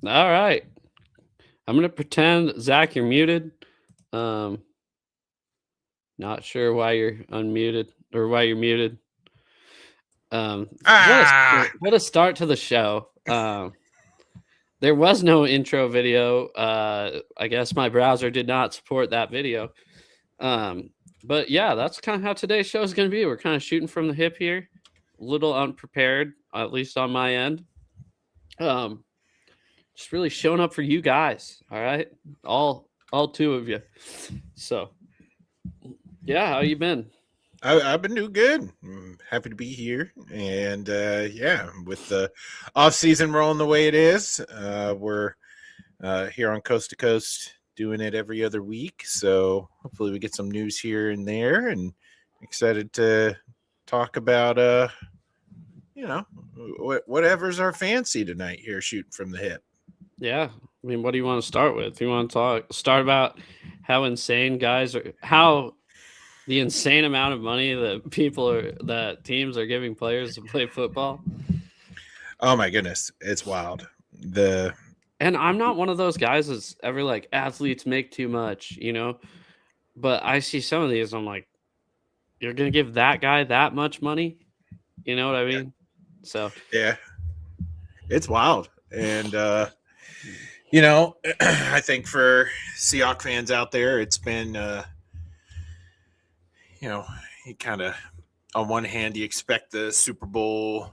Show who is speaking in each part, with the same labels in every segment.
Speaker 1: All right. I'm gonna pretend Zach, you're muted. Um, Not sure why you're unmuted or why you're muted.
Speaker 2: Ah,
Speaker 1: What a start to the show. There was no intro video. I guess my browser did not support that video. Um, but yeah, that's kind of how today's show is going to be. We're kind of shooting from the hip here, a little unprepared, at least on my end. Um, just really showing up for you guys. All right, all two of you. So yeah, how you been?
Speaker 2: I've been doing good. I'm happy to be here, and yeah, with the off season rolling the way it is, we're here on Coast to Coast doing it every other week. So hopefully we get some news here and there, and excited to talk about you know, whatever's our fancy tonight here, shooting from the hip.
Speaker 1: Yeah, I mean, what do you want to start with? You want to start about how insane guys are, how the insane amount of money that teams are giving players to play football.
Speaker 2: Oh my goodness, it's wild. The
Speaker 1: And I'm not one of those guys that's ever like athletes make too much, you know. But I see some of these, I'm like, you're gonna give that guy that much money, you know what I
Speaker 2: yeah,
Speaker 1: mean? So
Speaker 2: yeah, it's wild, and I think for Seahawks fans out there, it's been, you know, you kind of, on one hand, you expect the Super Bowl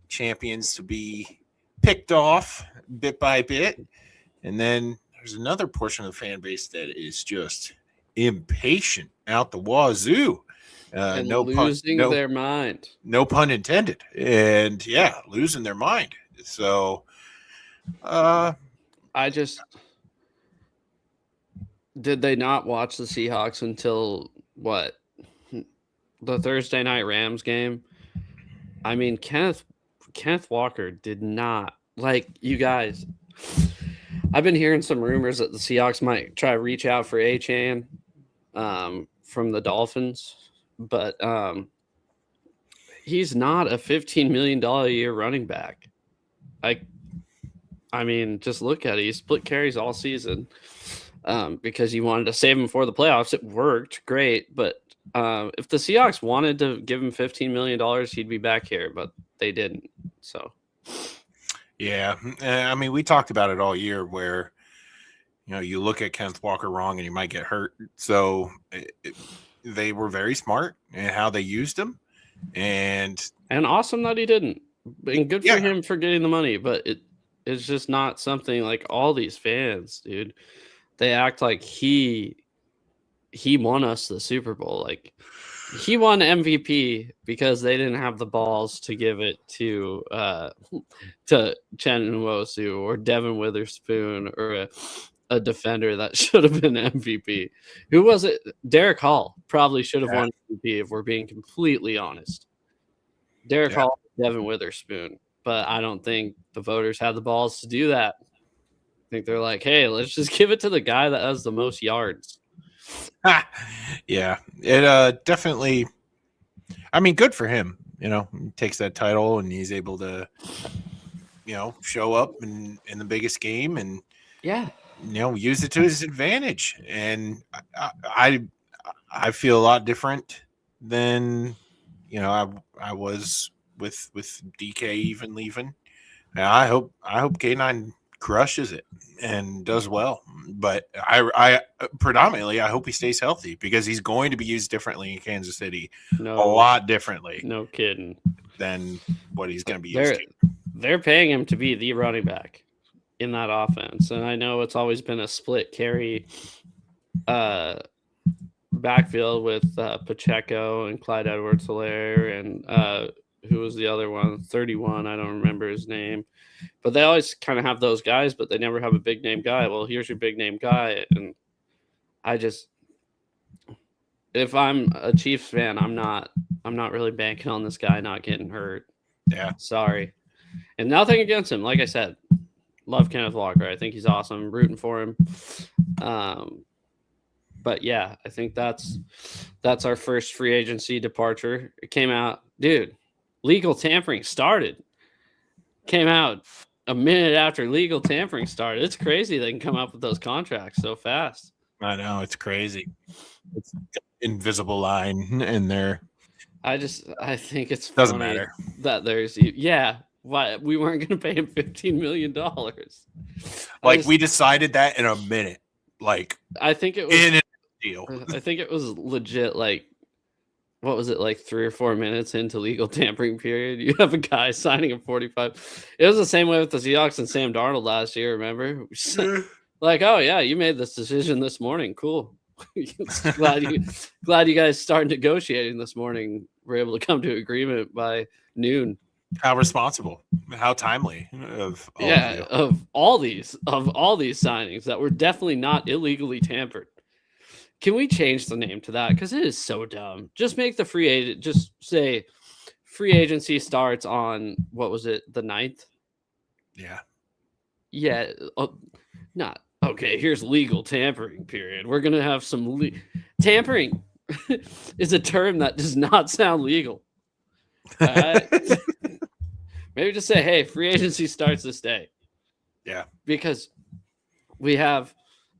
Speaker 2: champions to be picked off bit by bit. And then there's another portion of the fan base that is just impatient out the wazoo.
Speaker 1: and losing their mind.
Speaker 2: No pun intended. And yeah, losing their mind. So, uh,
Speaker 1: I just did they not watch the Seahawks until what? The Thursday night Rams game? I mean, Kenneth Walker did not like you guys. I've been hearing some rumors that the Seahawks might try to reach out for A-Chan from the Dolphins, but he's not a $15 million a year running back. I I mean, just look at it. He split carries all season because he wanted to save him for the playoffs. It worked great, but if the Seahawks wanted to give him $15 million, he'd be back here, but they didn't. So
Speaker 2: yeah, I mean, we talked about it all year where, you look at Kenneth Walker wrong and he might get hurt. So they were very smart in how they used him. And
Speaker 1: awesome that he didn't. And good for
Speaker 2: yeah,
Speaker 1: him for getting the money, but it's just not something like all these fans, dude. They act like he won us the Super Bowl. Like he won MVP because they didn't have the balls to give it to Chen Nwosu or Devin Witherspoon or a defender that should have been MVP. Who was it? Derek Hall probably should have
Speaker 2: yeah,
Speaker 1: won MVP if we're being completely honest. Derek
Speaker 2: yeah,
Speaker 1: Hall, Devin Witherspoon, but I don't think the voters had the balls to do that. I think they're like, hey, let's just give it to the guy that has the most yards.
Speaker 2: yeah. It definitely. I mean, good for him. He takes that title and he's able to, show up in the biggest game and
Speaker 1: Yeah.
Speaker 2: use it to his advantage. And I feel a lot different than I was with DK even leaving. And I hope K9 crushes it and does well. But I predominantly I hope he stays healthy because he's going to be used differently in Kansas City, a lot differently
Speaker 1: No kidding.
Speaker 2: than what he's going to be used to.
Speaker 1: They're paying him to be the running back in that offense, and I know it's always been a split carry backfield with Pacheco and Clyde Edwards-Helaire and who was the other one? 31. I don't remember his name. But they always kind of have those guys, but they never have a big name guy. Well, here's your big name guy, and I just, if I'm a Chiefs fan, I'm not really banking on this guy not getting hurt.
Speaker 2: Yeah.
Speaker 1: Sorry, and nothing against him. Like I said, love Kenneth Walker. I think he's awesome. I'm rooting for him. But yeah, I think that's our first free agency departure. It came out, dude. Legal tampering started. Came out a minute after legal tampering started. It's crazy they can come up with those contracts so fast.
Speaker 2: I know, it's crazy. It's invisible line in there.
Speaker 1: I think it's
Speaker 2: Doesn't
Speaker 1: funny
Speaker 2: matter.
Speaker 1: that there's why we weren't going to pay him $15 million.
Speaker 2: Like we decided that in a minute. Like
Speaker 1: I think it was
Speaker 2: in a deal.
Speaker 1: I think it was legit. Like what was it, like 3 or 4 minutes into legal tampering period? You have a guy signing a 45. It was the same way with the Seahawks and Sam Darnold last year. Remember? Like, oh yeah, you made this decision this morning. Cool. glad you guys started negotiating this morning. We're able to come to agreement by noon.
Speaker 2: How responsible, how timely of
Speaker 1: all these signings that were definitely not illegally tampered. Can we change the name to that? Because it is so dumb. Just make the free agent. Just say free agency starts on what was it, the 9th?
Speaker 2: Yeah.
Speaker 1: Yeah. Not okay. Here's legal tampering period. We're gonna have some tampering is a term that does not sound legal. Maybe just say, hey, free agency starts this day.
Speaker 2: Yeah.
Speaker 1: Because we have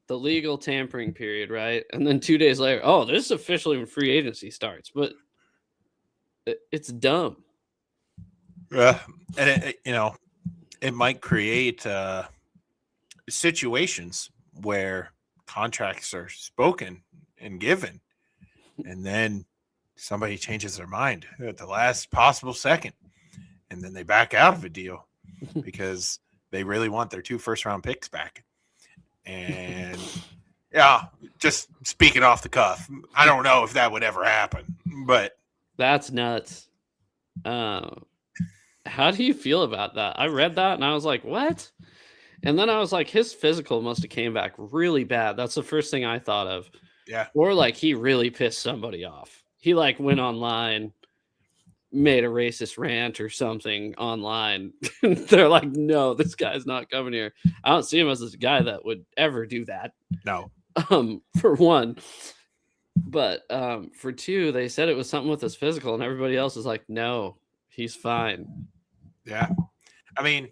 Speaker 1: the legal tampering period, right? And then 2 days later, oh, this is officially when free agency starts. But it's dumb.
Speaker 2: Yeah. And, it might create situations where contracts are spoken and given, and then somebody changes their mind at the last possible second, and then they back out of a deal because they really want their 2 first-round picks back. And yeah, just speaking off the cuff, I don't know if that would ever happen, but
Speaker 1: that's nuts. How do you feel about that? I read that and I was like, what? And then I was like, his physical must have came back really bad. That's the first thing I thought of.
Speaker 2: Yeah.
Speaker 1: Or like he really pissed somebody off. He like went online, made a racist rant or something online. They're like, no, this guy's not coming here. I don't see him as this guy that would ever do that.
Speaker 2: No.
Speaker 1: For one. But for two, they said it was something with his physical, and everybody else is like, no, he's fine.
Speaker 2: Yeah. I mean,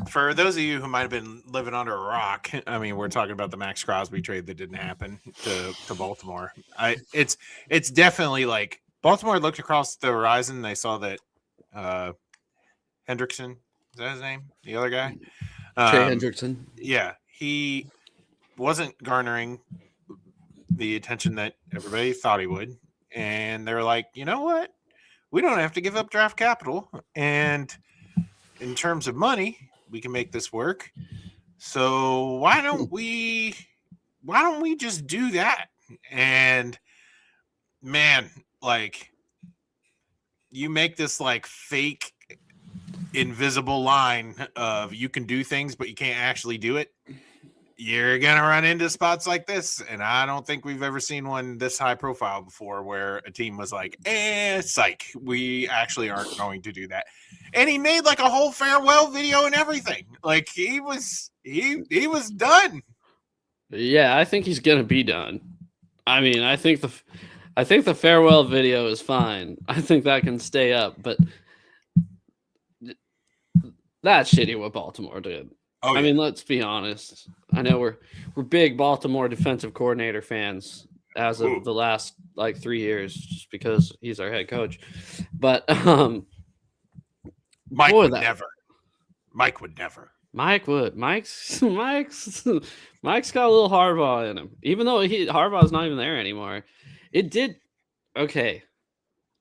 Speaker 2: for those of you who might have been living under a rock, I mean, we're talking about the Max Crosby trade that didn't happen to Baltimore. It's definitely like Baltimore looked across the horizon. They saw that Hendrickson, is that his name? The other guy?
Speaker 1: Trey Hendrickson.
Speaker 2: Yeah. He wasn't garnering the attention that everybody thought he would. And they're like, you know what? We don't have to give up draft capital. And in terms of money, we can make this work. So why don't we just do that? And man, like you make this like fake invisible line of you can do things, but you can't actually do it. You're going to run into spots like this. And I don't think we've ever seen one this high profile before where a team was like, psych, we actually aren't going to do that. And he made like a whole farewell video and everything. Like he was done.
Speaker 1: Yeah, I think he's going to be done. I mean, I think the farewell video is fine. I think that can stay up, but that's shitty what Baltimore did.
Speaker 2: Oh, yeah.
Speaker 1: I mean, let's be honest. I know we're big Baltimore defensive coordinator fans as of the last like 3 years, just because he's our head coach. But
Speaker 2: Mike would never. Mike would.
Speaker 1: Mike's got a little Harbaugh in him, even though Harbaugh's not even there anymore. It did okay.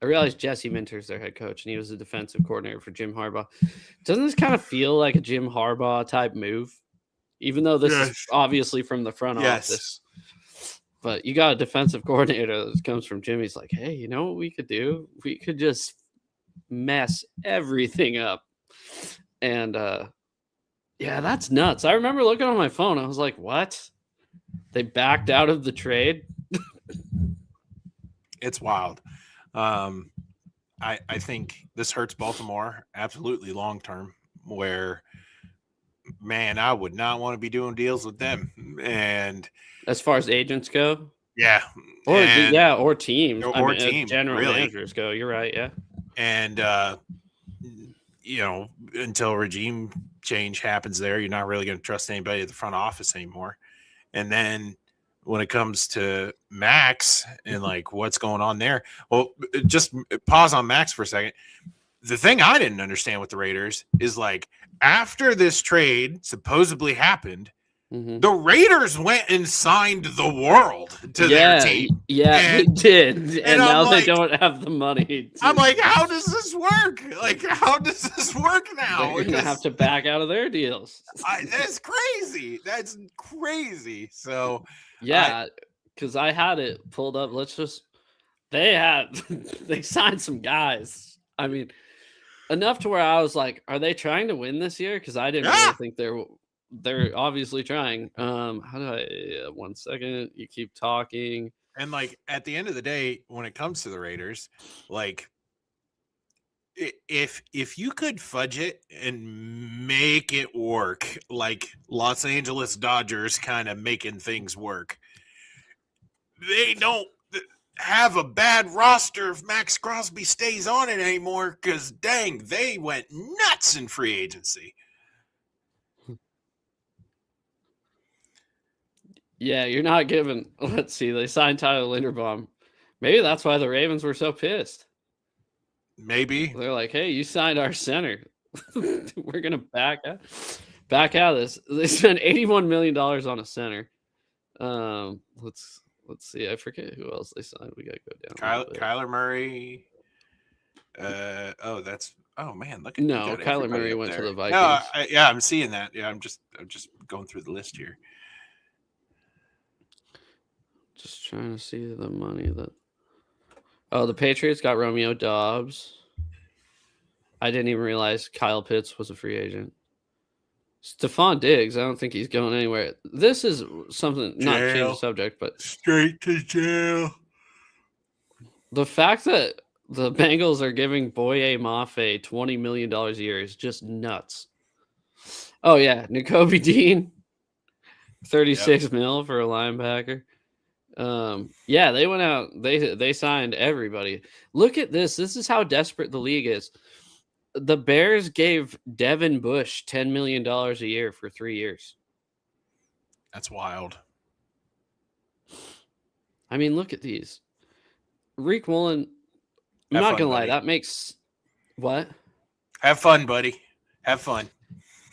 Speaker 1: I realized Jesse Minter's their head coach, and he was the defensive coordinator for Jim Harbaugh. Doesn't this kind of feel like a Jim Harbaugh type move? Even though this is obviously from the front office. But you got a defensive coordinator that comes from Jim. He's like, hey, you know what we could do? We could just mess everything up. And, yeah, that's nuts. I remember looking on my phone. I was like, what? They backed out of the trade?
Speaker 2: It's wild. I think this hurts Baltimore absolutely long term, where man, I would not want to be doing deals with them. And
Speaker 1: as far as agents go,
Speaker 2: yeah,
Speaker 1: or teams, general
Speaker 2: really.
Speaker 1: Managers go. You're right, yeah.
Speaker 2: And until regime change happens there. You're not really going to trust anybody at the front office anymore. And then when it comes to Max and like what's going on there, well, just pause on Max for a second. The thing I didn't understand with the Raiders is like after this trade supposedly happened, the Raiders went and signed the world to their team.
Speaker 1: Yeah, they did. And now
Speaker 2: like,
Speaker 1: they don't have the money.
Speaker 2: I'm like, how does this work? Like, how does this work now?
Speaker 1: They're going to have to back out of their deals.
Speaker 2: That's crazy. That's crazy. So,
Speaker 1: yeah, because I had it pulled up. They signed some guys. I mean, enough to where I was like, are they trying to win this year? Because I didn't really think they're obviously trying. How do I 1 second? You keep talking.
Speaker 2: And like at the end of the day, when it comes to the Raiders, like if you could fudge it and make it work, like Los Angeles Dodgers kind of making things work, they don't have a bad roster if Max Crosby stays on it anymore, because dang, they went nuts in free agency.
Speaker 1: Yeah, you're not giving. Let's see. They signed Tyler Linderbaum. Maybe that's why the Ravens were so pissed.
Speaker 2: Maybe
Speaker 1: they're like, "Hey, you signed our center. We're gonna back out of this." They spent $81 million on a center. Let's see. I forget who else they signed. We gotta go down.
Speaker 2: Kyler Murray. Oh man, look.
Speaker 1: No, Kyler Murray went to the Vikings.
Speaker 2: No, I'm seeing that. Yeah, I'm just going through the list here.
Speaker 1: Just trying to see the money that. Oh, the Patriots got Romeo Doubs. I didn't even realize Kyle Pitts was a free agent. Stephon Diggs, I don't think he's going anywhere. This is something, not change the subject, but
Speaker 2: straight to jail.
Speaker 1: The fact that the Bengals are giving Boye Mafe $20 million a year is just nuts. Oh, yeah. Nakobe Dean, 36 mil for a linebacker. Yeah, they went out. They signed everybody. Look at this. This is how desperate the league is. The Bears gave Devin Bush $10 million a year for 3 years.
Speaker 2: That's wild.
Speaker 1: I mean, look at these. Rick Woolen. I'm not gonna lie. That makes what?
Speaker 2: Have fun, buddy. Have fun.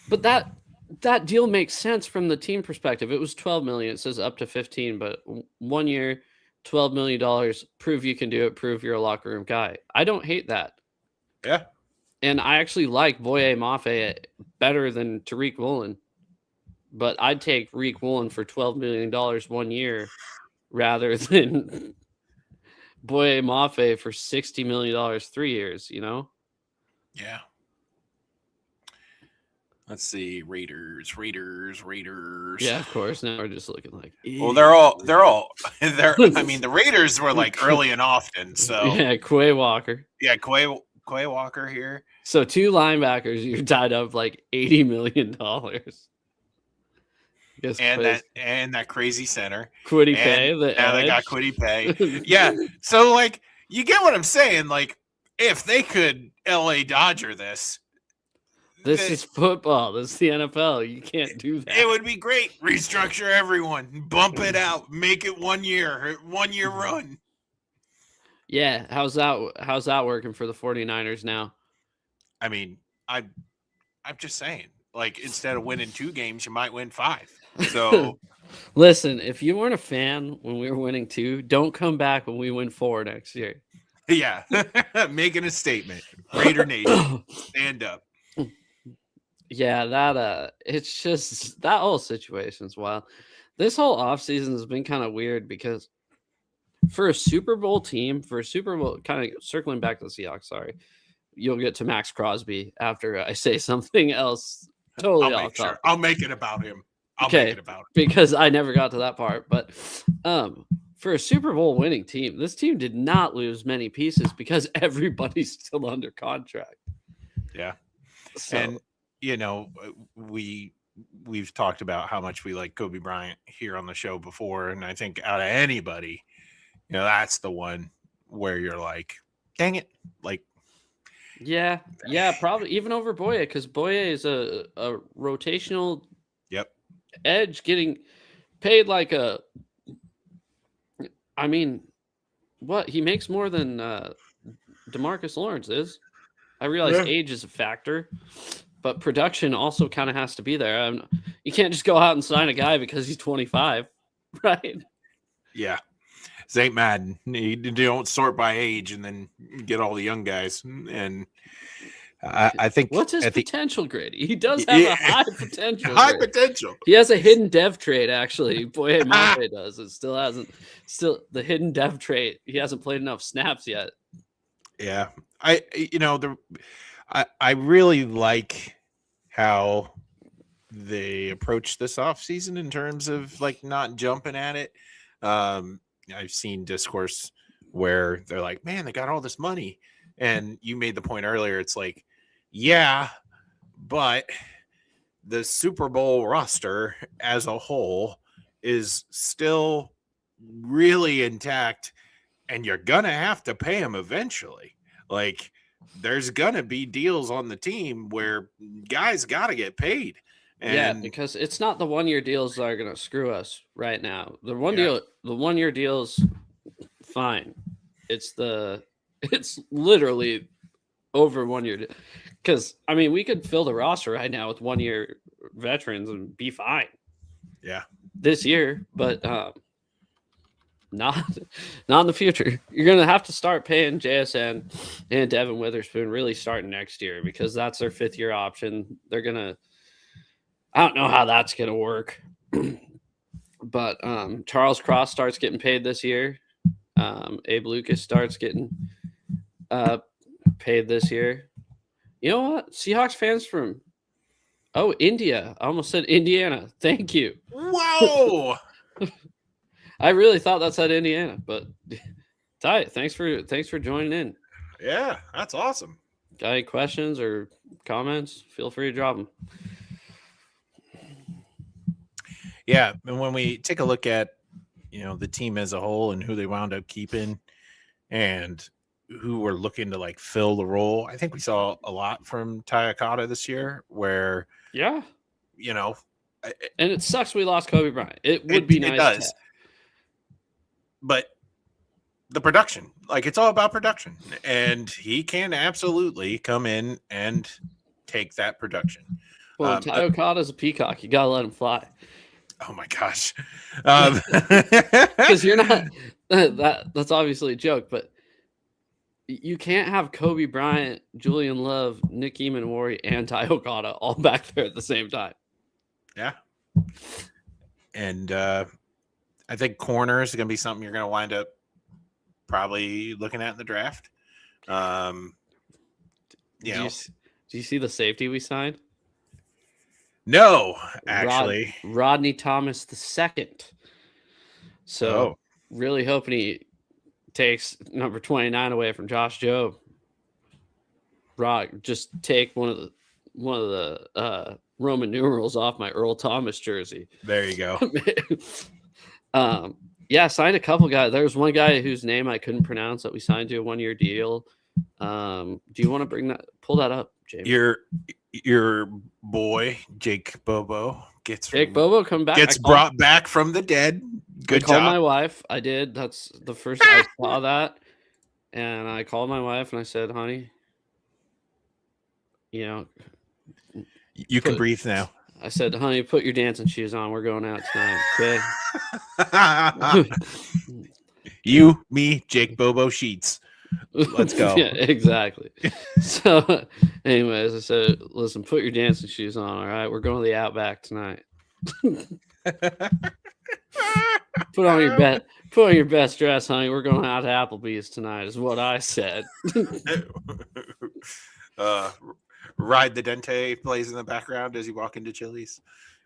Speaker 1: But that deal makes sense from the team perspective. It was $12 million. It says up to 15, but 1 year, $12 million. Prove you can do it. Prove you're a locker room guy. I don't hate that.
Speaker 2: Yeah.
Speaker 1: And I actually like Boye Mafe better than Tariq Woolen. But I'd take Rick Woolen for $12 million 1 year rather than Boye Mafe for $60 million 3 years, you know?
Speaker 2: Yeah. Let's see, Raiders.
Speaker 1: Yeah, of course. Now we're just looking like.
Speaker 2: Well, they're all. I mean, the Raiders were like early and often. So
Speaker 1: yeah, Quay Walker.
Speaker 2: Yeah, Quay Walker here.
Speaker 1: So 2 linebackers, you're tied up like $80 million.
Speaker 2: And that crazy center.
Speaker 1: Kwity Paye.
Speaker 2: They got Kwity Paye. Yeah. So like, you get what I'm saying? Like, if they could LA Dodger this.
Speaker 1: This is football. This is the NFL. You can't do that.
Speaker 2: It would be great. Restructure everyone. Bump it out. Make it 1 year. 1 year run.
Speaker 1: Yeah. How's that working for the 49ers now?
Speaker 2: I mean, I'm just saying. Like, instead of winning 2 games, you might win 5. So
Speaker 1: listen, if you weren't a fan when we were winning 2, don't come back when we win 4 next year.
Speaker 2: Yeah. Making a statement. Raider Nation. Stand up.
Speaker 1: Yeah, it's just that whole situation's wild. This whole offseason has been kind of weird because for a Super Bowl team, kind of circling back to the Seahawks, sorry, you'll get to Max Crosby after I say something else. Totally off topic.
Speaker 2: I'll make it about him. I'll make it about him.
Speaker 1: Because I never got to that part. But for a Super Bowl winning team, this team did not lose many pieces because everybody's still under contract.
Speaker 2: Yeah. So, and you know, we've talked about how much we like Kobe Bryant here on the show before, and I think out of anybody, you know, that's the one where you're like, dang it, like
Speaker 1: Yeah, probably even over Boye, because Boye is a rotational
Speaker 2: Yep.
Speaker 1: edge getting paid like a. I mean, what he makes more than DeMarcus Lawrence is. I realize
Speaker 2: Yeah.
Speaker 1: age is a factor, but production also kind of has to be there. You can't just go out and sign a guy because he's 25, right?
Speaker 2: Yeah. This ain't Madden. You don't sort by age and then get all the young guys. And I think
Speaker 1: What's his
Speaker 2: at the
Speaker 1: potential grade? He does have
Speaker 2: yeah,
Speaker 1: a high potential.
Speaker 2: high
Speaker 1: grade.
Speaker 2: potential.
Speaker 1: He has a hidden dev trait, actually. Boye Mafe does. It still hasn't. Still, the hidden dev trait. He hasn't played enough snaps yet.
Speaker 2: Yeah, I really like how they approach this offseason in terms of like not jumping at it. I've seen discourse where they're like, man, they got all this money. And you made the point earlier. It's like, yeah, but the Super Bowl roster as a whole is still really intact, and you're going to have to pay them eventually. Like, there's going to be deals on the team where guys got to get paid.
Speaker 1: Yeah,
Speaker 2: And
Speaker 1: because it's not the 1 year deals that are going to screw us right now. The
Speaker 2: Yeah.
Speaker 1: 1 year deals, fine. It's literally over 1 year. Because I mean, we could fill the roster right now with 1 year veterans and be fine.
Speaker 2: Yeah.
Speaker 1: This year, but not in the future. You're going to have to start paying JSN and Devin Witherspoon really starting next year, because that's their 5th year option. They're going to. I don't know how that's going to work. But Charles Cross starts getting paid this year. Abe Lucas starts getting paid this year. You know what? Seahawks fans from India. I almost said Indiana. Thank you.
Speaker 2: Whoa.
Speaker 1: I really thought that said Indiana, but Ty, thanks for joining in.
Speaker 2: Yeah, that's awesome.
Speaker 1: Got any questions or comments? Feel free to drop them.
Speaker 2: Yeah, and when we take a look at the team as a whole and who they wound up keeping and who were looking to like fill the role, I think we saw a lot from Tayakata this year. Where
Speaker 1: Yeah,
Speaker 2: and
Speaker 1: it sucks we lost Kobe Bryant. It would be nice.
Speaker 2: It does, but the production, like, it's all about production, and he can absolutely come in and take that production.
Speaker 1: Well, Tayakata's a peacock. You gotta let him fly.
Speaker 2: Oh my gosh.
Speaker 1: Because you're not that's obviously a joke, but you can't have Kobe Bryant, Julian Love, Nick Eamon-Wari, and Ty Okada all back there at the same time.
Speaker 2: Yeah. And I think corner is going to be something you're going to wind up probably looking at in the draft.
Speaker 1: Do you see the safety we signed?
Speaker 2: No, actually.
Speaker 1: Rodney Thomas II. So really hoping he takes number 29 away from Josh Jobe. Just take one of the Roman numerals off my Earl Thomas jersey.
Speaker 2: There you go.
Speaker 1: Yeah, signed a couple guys. There was one guy whose name I couldn't pronounce that we signed to a 1 year deal. Do you want to pull that up, James?
Speaker 2: Your boy Jake Bobo gets
Speaker 1: brought
Speaker 2: back from the dead. Good job.
Speaker 1: I called my wife. I did. That's the first I saw that, and I called my wife and I said, "Honey,
Speaker 2: you can breathe now."
Speaker 1: I said, "Honey, put your dancing shoes on. We're going out tonight, okay?"
Speaker 2: You, me, Jake Bobo Sheets. Let's go.
Speaker 1: Yeah, exactly. So, anyways, I said, "Listen, put your dancing shoes on. All right, we're going to the Outback tonight. Put on your best dress, honey. We're going out to Applebee's tonight," is what I said.
Speaker 2: Ride the Dente plays in the background as you walk into Chili's.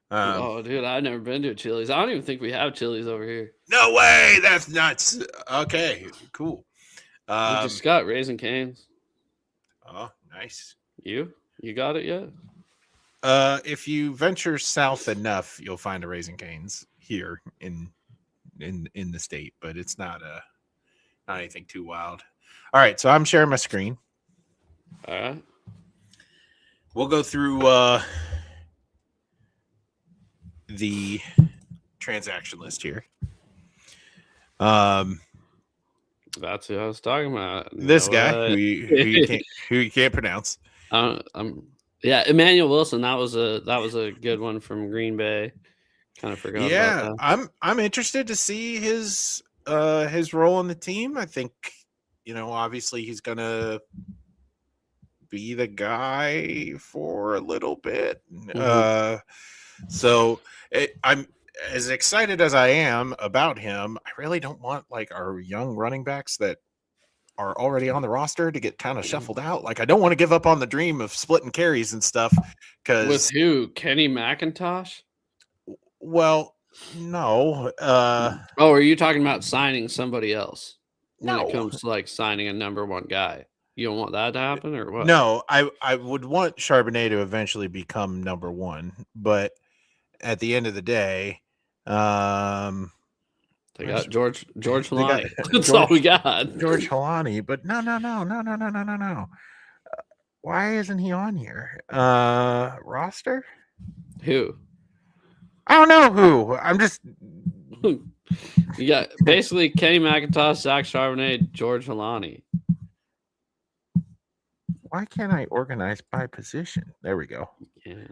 Speaker 1: Dude, I've never been to a Chili's. I don't even think we have Chili's over here.
Speaker 2: No way. That's nuts. Okay, cool.
Speaker 1: We just got Raising Cane's.
Speaker 2: Oh, nice.
Speaker 1: You got it yet?
Speaker 2: If you venture south enough, you'll find a Raising Cane's here in the state, but it's not anything too wild. All right, so I'm sharing my screen.
Speaker 1: All right.
Speaker 2: We'll go through the transaction list here.
Speaker 1: That's who I was talking about.
Speaker 2: This guy who you can't pronounce.
Speaker 1: Yeah, Emmanuel Wilson. That was a good one from Green Bay. Kind of forgot about that.
Speaker 2: I'm interested to see his role on the team. I think, obviously he's gonna be the guy for a little bit. So I'm as excited as I am about him. I really don't want like our young running backs that are already on the roster to get kind of shuffled out. Like I don't want to give up on the dream of splitting carries and stuff.
Speaker 1: With who? Kenny McIntosh?
Speaker 2: Well, no.
Speaker 1: Are you talking about signing somebody else when
Speaker 2: No.
Speaker 1: it comes to like signing a number one guy? You don't want that to happen or what?
Speaker 2: No, I would want Charbonnet to eventually become number one, but at the end of the day,
Speaker 1: they got George Halani. That's all we got.
Speaker 2: George Halani, but no. Why isn't he on here? Roster?
Speaker 1: Who?
Speaker 2: I don't know who. I'm just.
Speaker 1: You got basically Kenny McIntosh, Zach Charbonnet, George Halani.
Speaker 2: Why can't I organize by position? There we go.
Speaker 1: Yeah.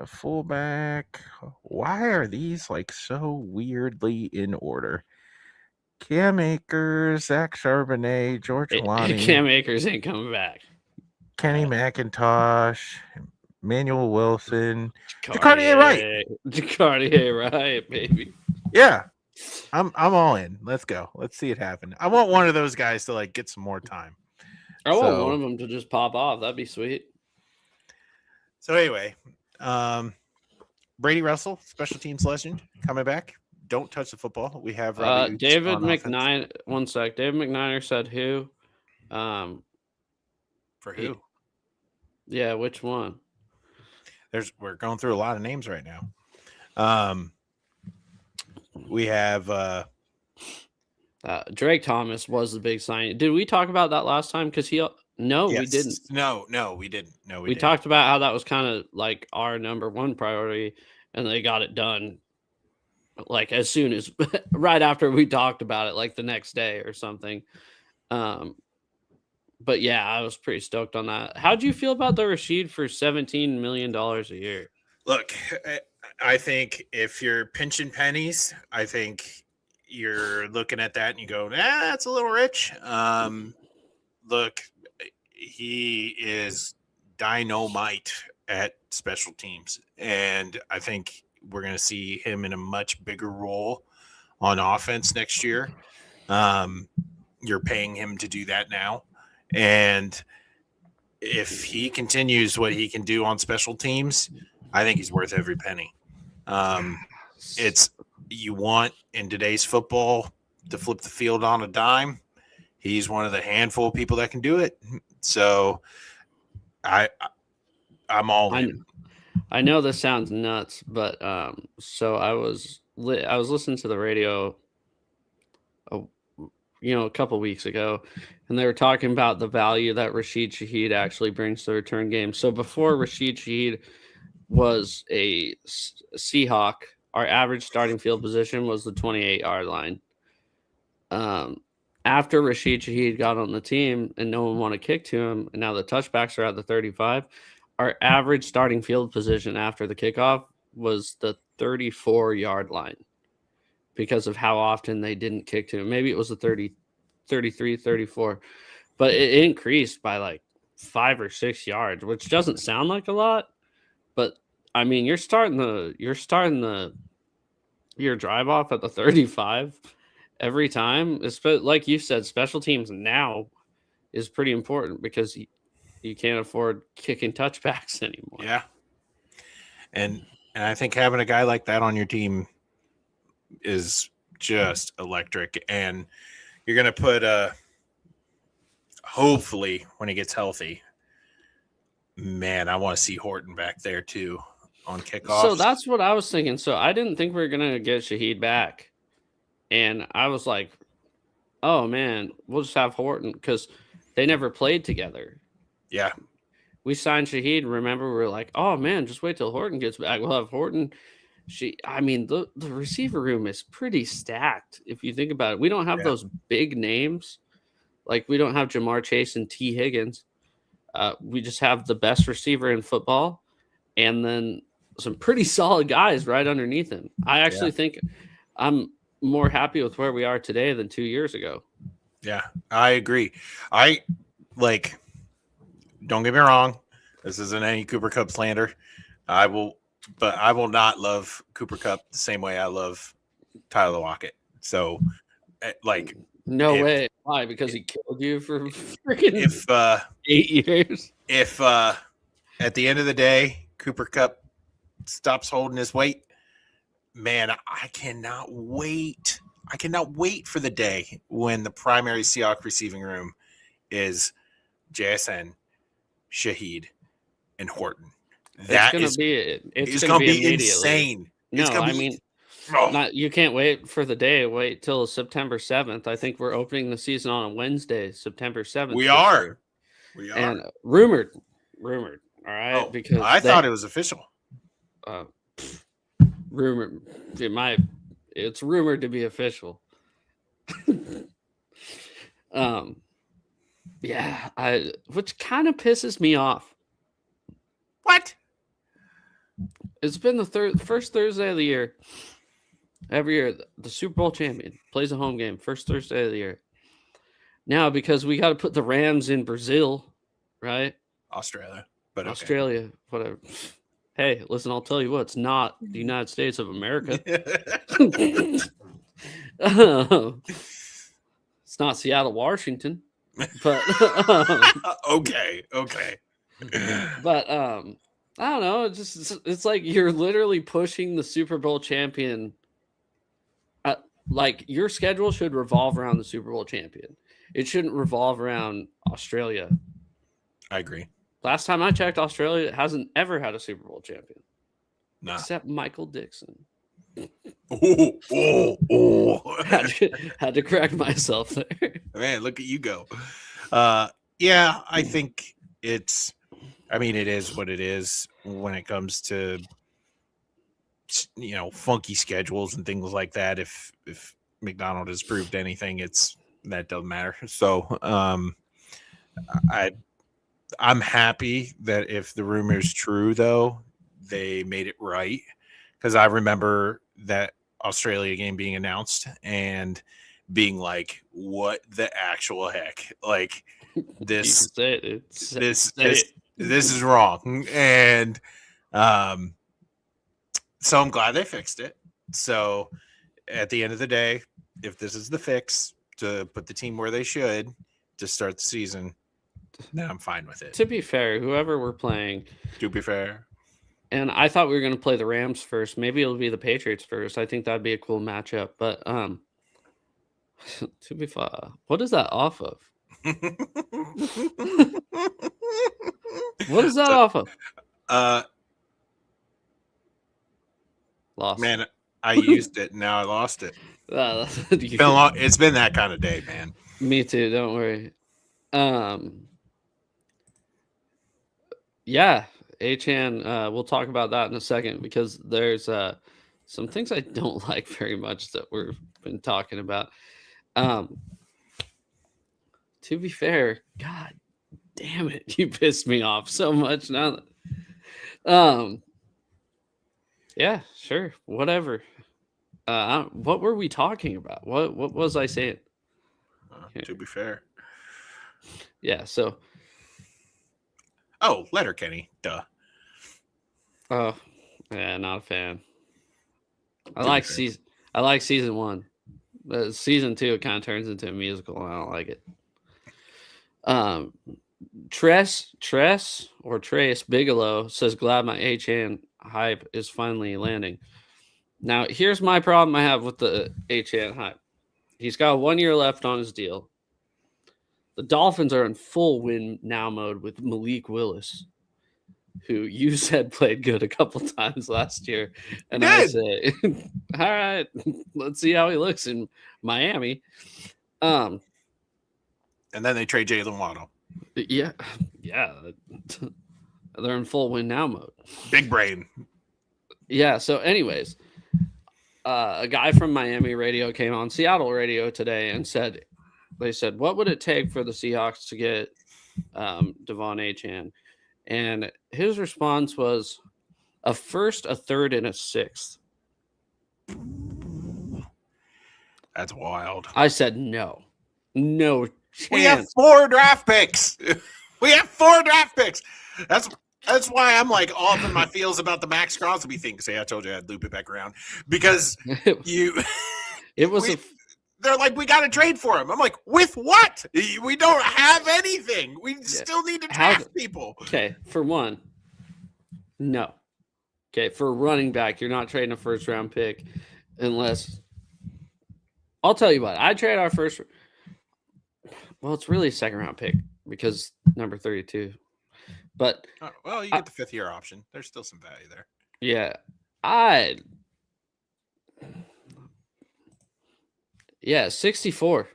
Speaker 2: Fullback. Why are these like so weirdly in order? Cam Akers, Zach Charbonnet, George Halani.
Speaker 1: Cam Akers ain't coming back.
Speaker 2: Kenny McIntosh, Emmanuel Wilson,
Speaker 1: Jacardier Wright, baby.
Speaker 2: Yeah, I'm all in. Let's go. Let's see it happen. I want one of those guys to like get some more time.
Speaker 1: I want one of them to just pop off. That'd be sweet.
Speaker 2: So anyway, Brady Russell, special teams legend, coming back. Don't touch the football. We have
Speaker 1: David McNiner. One sec. David McNiner said who?
Speaker 2: For who?
Speaker 1: Yeah, which one?
Speaker 2: We're going through a lot of names right now. We have
Speaker 1: Drake Thomas was the big sign. Did we talk about that last time? Because we didn't.
Speaker 2: No, we didn't.
Speaker 1: We talked about how that was kind of like our number one priority, and they got it done like as soon as right after we talked about it, like the next day or something. But yeah, I was pretty stoked on that. How'd you feel about the Rashid for $17 million a year?
Speaker 2: Look, I think if you're pinching pennies, I think you're looking at that and you go, that's a little rich. Look, he is dynamite at special teams. And I think we're going to see him in a much bigger role on offense next year. You're paying him to do that now. And if he continues what he can do on special teams, I think he's worth every penny. You want in today's football to flip the field on a dime. He's one of the handful of people that can do it. So I'm all in.
Speaker 1: I know this sounds nuts, but so I was listening to the radio a couple weeks ago, and they were talking about the value that Rashid Shaheed actually brings to the return game. So before Rashid Shaheed was a Seahawk, our average starting field position was the 28-yard line. After Rashid Shaheed got on the team and no one wanted to kick to him, and now the touchbacks are at the 35, our average starting field position after the kickoff was the 34-yard line because of how often they didn't kick to him. Maybe it was the 30, 33, 34, but it increased by like 5 or 6 yards, which doesn't sound like a lot, but I mean, you're starting your drive off at the 35 every time. Like you said, special teams now is pretty important because you can't afford kicking touchbacks anymore.
Speaker 2: Yeah. And I think having a guy like that on your team is just electric. And you're going to put hopefully when he gets healthy, man, I want to see Horton back there too on kickoff.
Speaker 1: So that's what I was thinking. So I didn't think we were going to get Shaheed back. And I was like, oh man, we'll just have Horton because They never played together.
Speaker 2: Yeah.
Speaker 1: We signed Shaheed. Remember, we were like, oh man, just wait till Horton gets back. We'll have Horton. The receiver room is pretty stacked if you think about it. We don't have those big names. Like, we don't have Jamar Chase and T. Higgins. We just have the best receiver in football, and then some pretty solid guys right underneath him. I actually think I'm more happy with where we are today than 2 years ago.
Speaker 2: Yeah, I agree. Don't get me wrong. This isn't any Cooper Kupp slander. I will not love Cooper Kupp the same way I love Tyler Lockett. So,
Speaker 1: no way. Why? Because he killed you for freaking 8 years.
Speaker 2: If at the end of the day Cooper Kupp stops holding his weight, man, I cannot wait. I cannot wait for the day when the primary Seahawks receiving room is JSN, Shaheed, and Horton. It's going to be insane.
Speaker 1: You can't wait for the day. Wait till September 7th. I think we're opening the season on a Wednesday, September 7th.
Speaker 2: We are.
Speaker 1: And rumored. All right, because
Speaker 2: I thought it was official.
Speaker 1: Rumored. It's rumored to be official. Which kind of pisses me off.
Speaker 2: What?
Speaker 1: It's been the first Thursday of the year. Every year, the Super Bowl champion plays a home game first Thursday of the year. Now, because we got to put the Rams in Brazil, right?
Speaker 2: Australia, but okay.
Speaker 1: Australia, whatever. Hey, listen, I'll tell you what, it's not the United States of America. It's not Seattle, Washington. But
Speaker 2: okay.
Speaker 1: But I don't know. It's like you're literally pushing the Super Bowl champion. Like, your schedule should revolve around the Super Bowl champion. It shouldn't revolve around Australia.
Speaker 2: I agree.
Speaker 1: Last time I checked, Australia hasn't ever had a Super Bowl champion.
Speaker 2: Nah.
Speaker 1: Except Michael Dixon. Had to correct myself there.
Speaker 2: Man, look at you go. I think it is what it is when it comes to, funky schedules and things like that. If McDonald has proved anything, that doesn't matter. So I'm happy that if the rumor is true, though, they made it right, because I remember that Australia game being announced and being like, what the actual heck? Like, this is wrong. And so I'm glad they fixed it. So at the end of the day, if this is the fix to put the team where they should to start the season, then I'm fine with it.
Speaker 1: To be fair, whoever we're playing.
Speaker 2: To be fair.
Speaker 1: And I thought we were going to play the Rams first. Maybe it'll be the Patriots first. I think that'd be a cool matchup. But to be fair, what is that off of? What is that off of? Lost.
Speaker 2: Man, I used it. Now I lost it. It's been that kind of day, man.
Speaker 1: Me too. Don't worry. Yeah, Achan, we'll talk about that in a second, because there's some things I don't like very much that we've been talking about. To be fair, God damn it, you pissed me off so much now. Yeah, sure, whatever. What were we talking about? What was I saying?
Speaker 2: To be fair.
Speaker 1: Yeah, so.
Speaker 2: Oh, Letterkenny, duh.
Speaker 1: Oh, yeah, not a fan. I like season 1. Season 2, it kind of turns into a musical, and I don't like it. Trace Bigelow says, glad my HN hype is finally landing. Now, here's my problem I have with the HN hype. He's got 1 year left on his deal. The Dolphins are in full win now mode with Malik Willis, who you said played good a couple times last year. And I say, all right, let's see how he looks in Miami.
Speaker 2: And And then they trade Jalen Waddle.
Speaker 1: Yeah. They're in full win now mode.
Speaker 2: Big brain.
Speaker 1: Yeah. So, anyways, a guy from Miami radio came on Seattle radio today and said, what would it take for the Seahawks to get Devon Achane? And his response was a first, a third, and a sixth.
Speaker 2: That's wild.
Speaker 1: I said no chance.
Speaker 2: We have 4 draft picks. That's why I'm like all up in my feels about the Max Crosby thing. See, I told you I'd loop it back around because they're like, we got to trade for him. I'm like, with what? We don't have anything. We still need to draft people.
Speaker 1: Okay, for one, no. Okay, for a running back, you're not trading a first round pick unless. I'll tell you what, I trade our first. Well, it's really a second round pick because number 32. But
Speaker 2: you get the 5th year option. There's still some value there.
Speaker 1: Yeah. 64.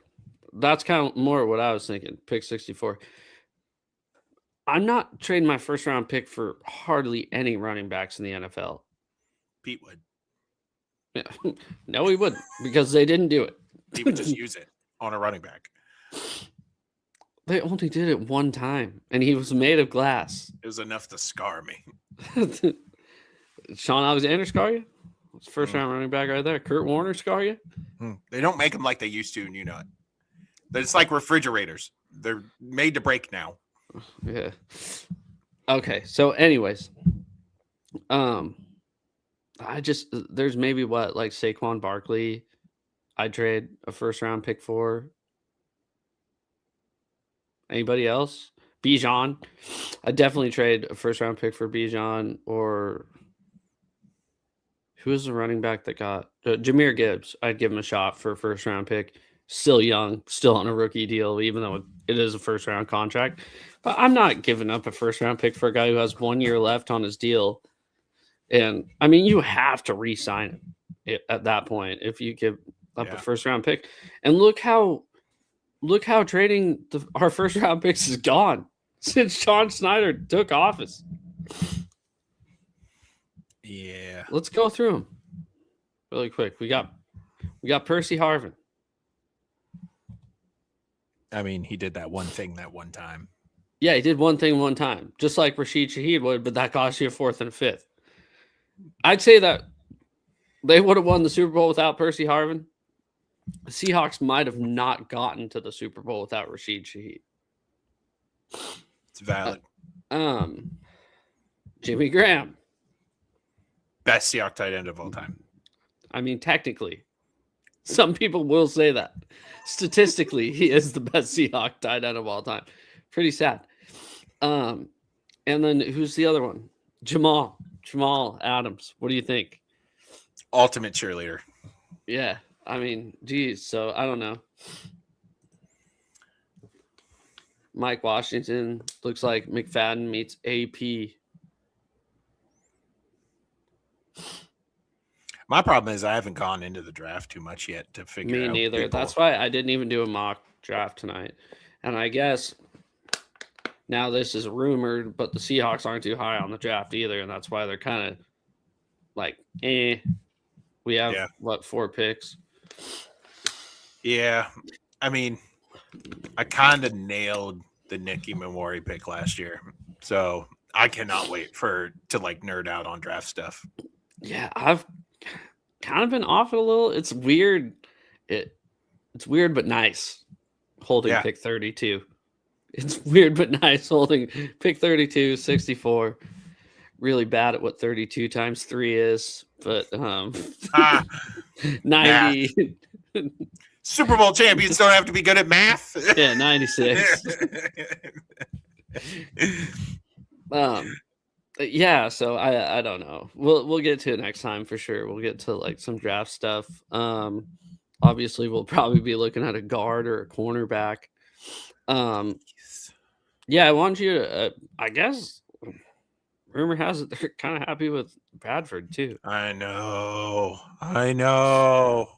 Speaker 1: That's kind of more what I was thinking. Pick 64. I'm not trading my first round pick for hardly any running backs in the NFL.
Speaker 2: Pete would.
Speaker 1: Yeah. No, he wouldn't because they didn't do it.
Speaker 2: He would just use it on a running back.
Speaker 1: They only did it one time, and he was made of glass.
Speaker 2: It was enough to scar me.
Speaker 1: Sean Alexander scar you? It's first round running back right there. Kurt Warner scar you?
Speaker 2: They don't make them like they used to, and you know it. It's like refrigerators. They're made to break now.
Speaker 1: Yeah. Okay. So, anyways, there's maybe like Saquon Barkley. I'd trade a first round pick for. Anybody else? Bijan. I'd definitely trade a first round pick for Bijan, or who was the running back that got Jahmyr Gibbs? I'd give him a shot for a first round pick. Still young, still on a rookie deal, even though it is a first round contract. But I'm not giving up a first round pick for a guy who has 1 year left on his deal. And I mean, you have to re-sign him at that point if you give up a first round pick. And look how trading our first round picks is gone since Sean Snyder took office.
Speaker 2: Yeah.
Speaker 1: Let's go through them really quick. We got Percy Harvin.
Speaker 2: I mean, he did that one thing that one time.
Speaker 1: Yeah, he did one thing one time, just like Rashid Shaheed would, but that cost you a 4th and a 5th. I'd say that they would have won the Super Bowl without Percy Harvin. The Seahawks might have not gotten to the Super Bowl without Rashid Shaheed.
Speaker 2: It's valid.
Speaker 1: Jimmy Graham.
Speaker 2: Best Seahawks tight end of all time.
Speaker 1: I mean, technically. Some people will say that. Statistically, he is the best Seahawk tight end of all time. Pretty sad. And then who's the other one? Jamal Adams. What do you think?
Speaker 2: Ultimate cheerleader.
Speaker 1: Yeah. I mean, geez. So I don't know. Mike Washington looks like McFadden meets AP.
Speaker 2: My problem is I haven't gone into the draft too much yet to figure out.
Speaker 1: Me neither. People. That's why I didn't even do a mock draft tonight. And I guess now this is rumored, but the Seahawks aren't too high on the draft either. And that's why they're kind of like, we have, 4 picks?
Speaker 2: Yeah. I mean, I kind of nailed the Nicky Memori pick last year. So I cannot wait to nerd out on draft stuff.
Speaker 1: Yeah, I've kind of been off it a little. It's weird. It's weird but nice holding pick 32. It's weird but nice holding pick 32, 64. Really bad at what 32 times 3 is, but 90.
Speaker 2: Super Bowl champions don't have to be good at math.
Speaker 1: Yeah, 96. Yeah, so I don't know. We'll get to it next time for sure. We'll get to some draft stuff. Obviously we'll probably be looking at a guard or a cornerback. Yeah, I want you to I guess rumor has it they're kind of happy with Bradford too.
Speaker 2: I know.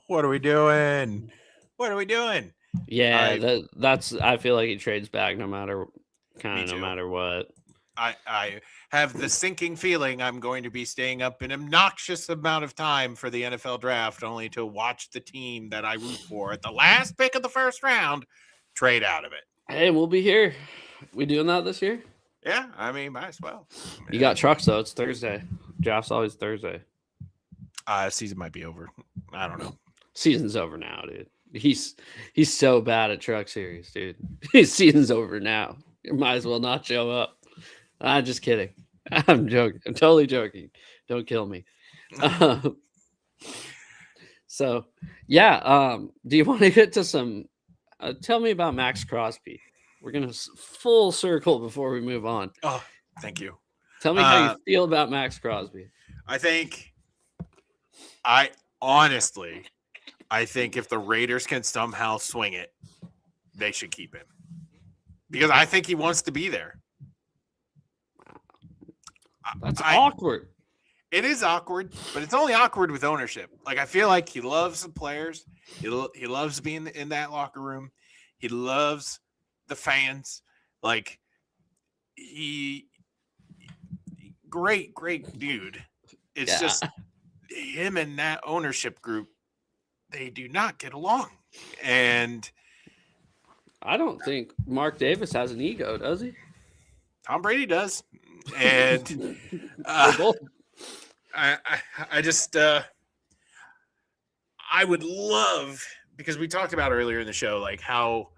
Speaker 2: What are we doing?
Speaker 1: Yeah, that's. I feel like he trades back no matter what.
Speaker 2: I have the sinking feeling I'm going to be staying up an obnoxious amount of time for the NFL draft, only to watch the team that I root for at the last pick of the first round trade out of it.
Speaker 1: Hey, we'll be here. We doing that this year?
Speaker 2: Yeah, I mean, might as well.
Speaker 1: You got trucks though. It's Thursday. Draft's always Thursday.
Speaker 2: Season might be over. I don't know.
Speaker 1: Season's over now, dude. He's so bad at truck series, dude. His season's over now. You might as well not show up. I'm just kidding. I'm joking. I'm totally joking. Don't kill me. So, yeah. Do you want to get to some? Tell me about Max Crosby. We're gonna full circle before we move on.
Speaker 2: Oh, thank you.
Speaker 1: Tell me how you feel about Max Crosby.
Speaker 2: I think if the Raiders can somehow swing it, they should keep him. Because I think he wants to be there.
Speaker 1: That's awkward.
Speaker 2: It is awkward, but it's only awkward with ownership. Like, I feel like he loves the players. He loves being in that locker room. He loves the fans. Like, great dude. It's just him and that ownership group, they do not get along. And
Speaker 1: I don't think Mark Davis has an ego, does he?
Speaker 2: Tom Brady does. And I just I would love, because we talked about earlier in the show, like how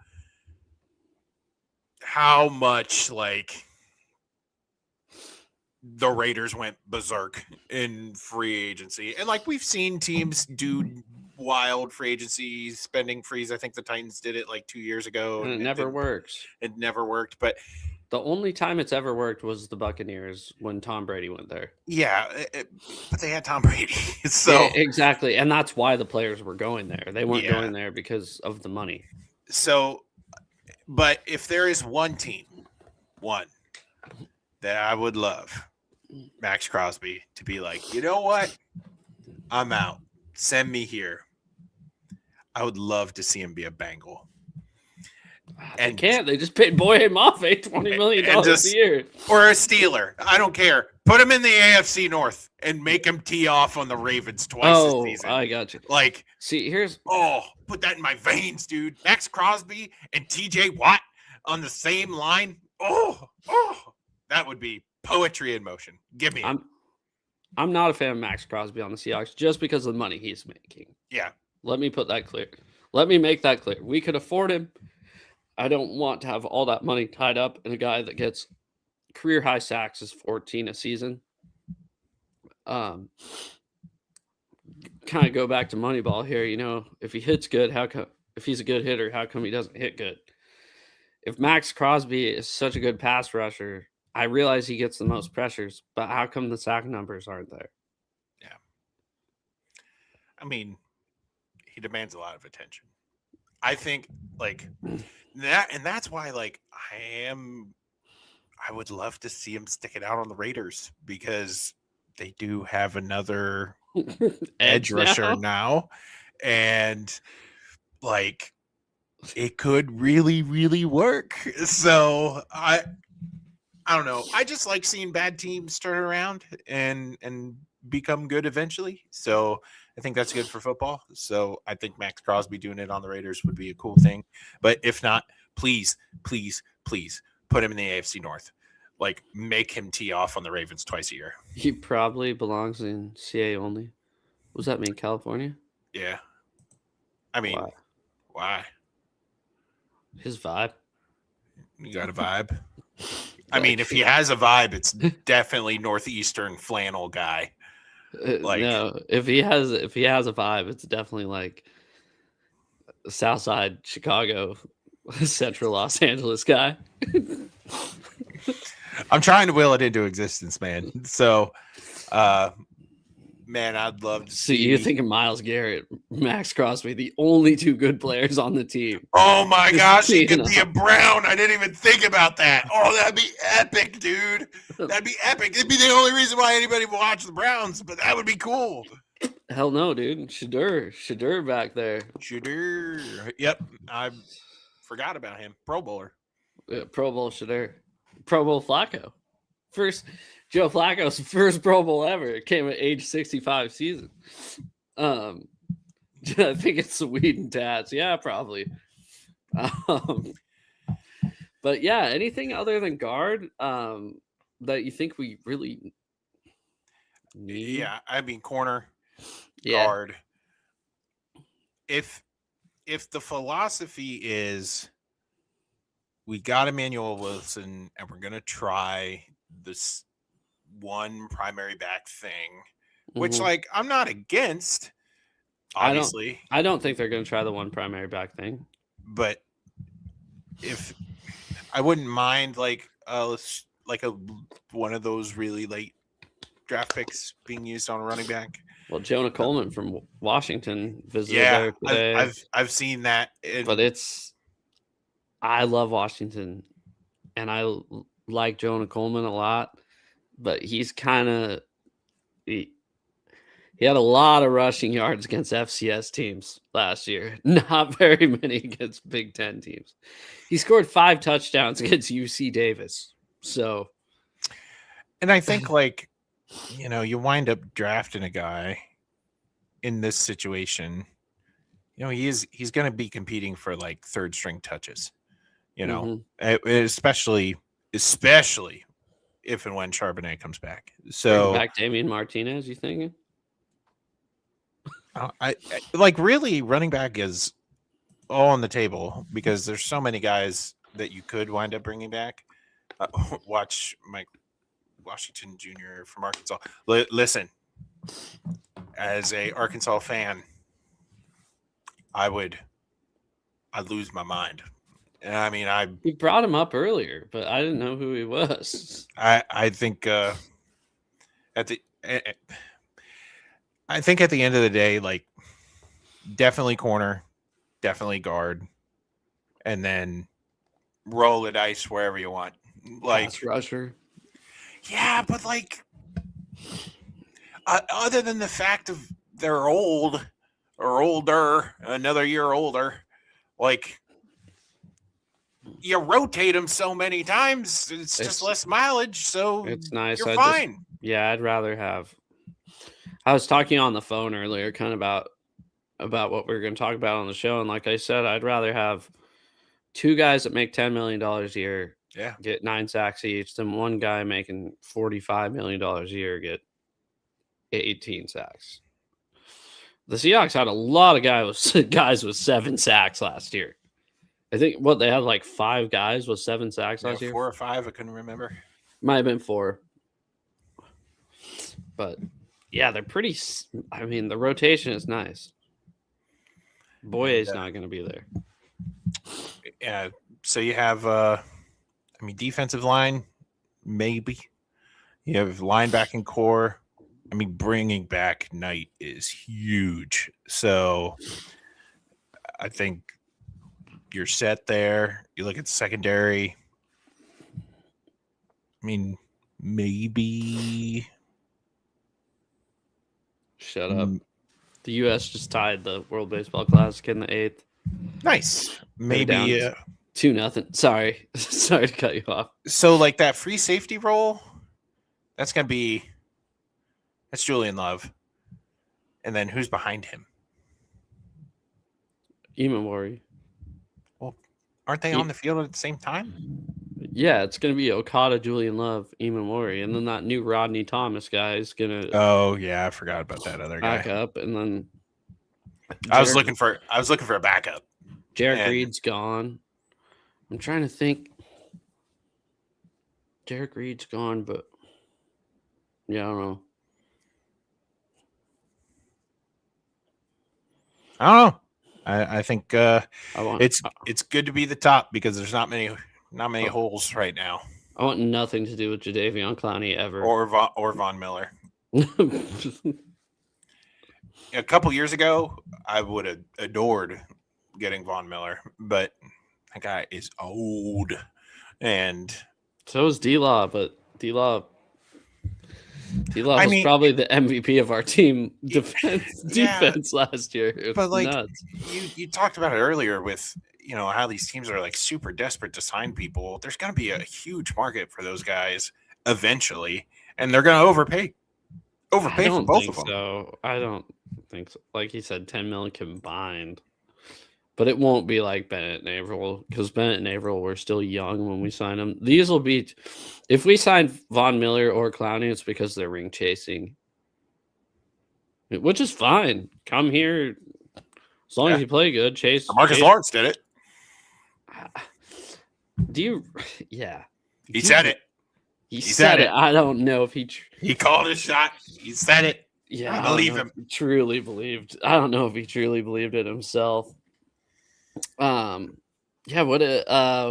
Speaker 2: much like the Raiders went berserk in free agency. And like, we've seen teams do wild free agency spending freeze. I think the Titans did it like 2 years ago.
Speaker 1: And it never works.
Speaker 2: It never worked. But
Speaker 1: the only time it's ever worked was the Buccaneers when Tom Brady went there.
Speaker 2: Yeah, but they had Tom Brady. So
Speaker 1: yeah, exactly. And that's why the players were going there. They weren't going there because of the money.
Speaker 2: So, but if there is one team that I would love Max Crosby to be like, you know what? I'm out. Send me here. I would love to see him be a Bengal.
Speaker 1: And can't. They just paid Boye Mafe $20 million a year.
Speaker 2: Or a Steeler. I don't care. Put him in the AFC North and make him tee off on the Ravens twice this season.
Speaker 1: I got you.
Speaker 2: Like,
Speaker 1: see,
Speaker 2: put that in my veins, dude. Max Crosby and TJ Watt on the same line. That would be poetry in motion. Give me it.
Speaker 1: I'm not a fan of Max Crosby on the Seahawks just because of the money he's making.
Speaker 2: Yeah.
Speaker 1: Let me put that clear. Let me make that clear. We could afford him. I don't want to have all that money tied up in a guy that gets career high sacks is 14 a season. Kind of go back to Moneyball here. You know, if he hits good, if he's a good hitter, how come he doesn't hit good? If Max Crosby is such a good pass rusher, I realize he gets the most pressures, but how come the sack numbers aren't there?
Speaker 2: Yeah. I mean, he demands a lot of attention. I think like that, and that's why like I would love to see him stick it out on the Raiders, because they do have another edge rusher now, and like it could really, really work. So I don't know. I just like seeing bad teams turn around and become good eventually. So I think that's good for football. So I think Max Crosby doing it on the Raiders would be a cool thing. But if not, please put him in the AFC North. Like, make him tee off on the Ravens twice a year.
Speaker 1: He probably belongs in CA only. What does that mean, California?
Speaker 2: Yeah. I mean, why?
Speaker 1: His vibe.
Speaker 2: You got a vibe? I mean, if he has a vibe, it's definitely Northeastern flannel guy. Like,
Speaker 1: no, if he has a vibe, it's definitely like Southside Chicago, Central Los Angeles guy.
Speaker 2: I'm trying to will it into existence, man. So, man, I'd love to see.
Speaker 1: You're thinking Myles Garrett, Max Crosby, the only two good players on the team.
Speaker 2: Oh my gosh, he could be a Brown. I didn't even think about that. Oh, that'd be epic, dude. That'd be epic. It'd be the only reason why anybody would watch the Browns, but that would be cool.
Speaker 1: Hell no, dude. Shadur back there.
Speaker 2: Shadur. Yep, I forgot about him. Pro Bowler.
Speaker 1: Pro Bowl Shadur. Pro Bowl Flacco. First, Joe Flacco's first Pro Bowl ever. It came at age 65 season. I think it's the weed and tats. Yeah, probably. But yeah, anything other than guard that you think we really need?
Speaker 2: Yeah, I mean corner,
Speaker 1: Yeah.
Speaker 2: guard. If the philosophy is we got Emmanuel Wilson and we're gonna try this one primary back thing, which like I'm not against, obviously.
Speaker 1: I don't think they're gonna try the one primary back thing.
Speaker 2: But if I wouldn't mind like one of those really late draft picks being used on a running back.
Speaker 1: Well, Jonah Coleman from Washington visited there today.
Speaker 2: I've seen that.
Speaker 1: But I love Washington, and I like Jonah Coleman a lot. But he's kind of he had a lot of rushing yards against FCS teams last year. Not very many against Big Ten teams. He scored 5 touchdowns against UC Davis. So,
Speaker 2: and I think like, you wind up drafting a guy in this situation. He's going to be competing for like third string touches. Especially if and when Charbonnet comes back. So
Speaker 1: back Damian Martinez, you thinking?
Speaker 2: I like really running back is all on the table because there's so many guys that you could wind up bringing back. Watch Mike Washington Jr. from Arkansas. Listen, as a Arkansas fan, I'd lose my mind. I mean,
Speaker 1: he brought him up earlier, but I didn't know who he was.
Speaker 2: I think I think at the end of the day, like definitely corner, definitely guard, and then roll the dice wherever you want. Like
Speaker 1: pass rusher.
Speaker 2: Yeah, but like other than the fact of they're old or older, another year older, like you rotate them so many times, it's just less mileage. So
Speaker 1: it's nice.
Speaker 2: You're fine.
Speaker 1: I'd rather have. I was talking on the phone earlier, kind of about what we were going to talk about on the show, and like I said, I'd rather have 2 guys that make $10 million a year, get 9 sacks each, than one guy making $45 million a year get 18 sacks. The Seahawks had a lot of guys with 7 sacks last year. I think they had like 5 guys with 7 sacks last year.
Speaker 2: 4 or 5, I couldn't remember.
Speaker 1: Might have been 4. But yeah, they're pretty. I mean, the rotation is nice. Boye's not going to be there.
Speaker 2: Yeah. So you have, defensive line, maybe. You have linebacking core. I mean, bringing back Knight is huge. So I think you're set there. You look at the secondary. I mean, maybe.
Speaker 1: Shut up. The U.S. just tied the World Baseball Classic in the 8th.
Speaker 2: Nice. Maybe
Speaker 1: 2-0. Sorry to cut you off.
Speaker 2: So like that free safety role, that's Julian Love. And then who's behind him?
Speaker 1: Imamori.
Speaker 2: Well, aren't they on the field at the same time?
Speaker 1: Yeah, it's going to be Okada, Julian Love, Imamori, and then that new Rodney Thomas guy is going to.
Speaker 2: Oh yeah, I forgot about that other guy.
Speaker 1: Back up, and then
Speaker 2: I was looking for a backup.
Speaker 1: Jarek Reed's gone. I'm trying to think. Jarek Reed's gone, but yeah, I don't know.
Speaker 2: I don't know. I think it's good to be the top because there's not many holes right now.
Speaker 1: I want nothing to do with Jadeveon Clowney ever,
Speaker 2: or Von Miller. A couple years ago, I would have adored getting Von Miller, but that guy is old, and
Speaker 1: so is D-Law. But D-Law T-Law was probably the MVP of our team defense last year. It's
Speaker 2: but like
Speaker 1: nuts.
Speaker 2: you talked about it earlier with how these teams are like super desperate to sign people. There's going to be a huge market for those guys eventually, and they're going to overpay for both of them.
Speaker 1: So I don't think so. Like he said, 10 million combined, but it won't be like Bennett and Averill, because Bennett and Averill were still young when we signed them. These will be, if we sign Von Miller or Clowney, it's because they're ring chasing, which is fine. Come here as long as you play good. Chase.
Speaker 2: Marcus Lawrence did it.
Speaker 1: Do you? Yeah.
Speaker 2: He said it.
Speaker 1: He said it. I don't know if he
Speaker 2: called his shot. He said it.
Speaker 1: Yeah,
Speaker 2: I believe him.
Speaker 1: Truly believed. I don't know if he truly believed it himself. Yeah. What?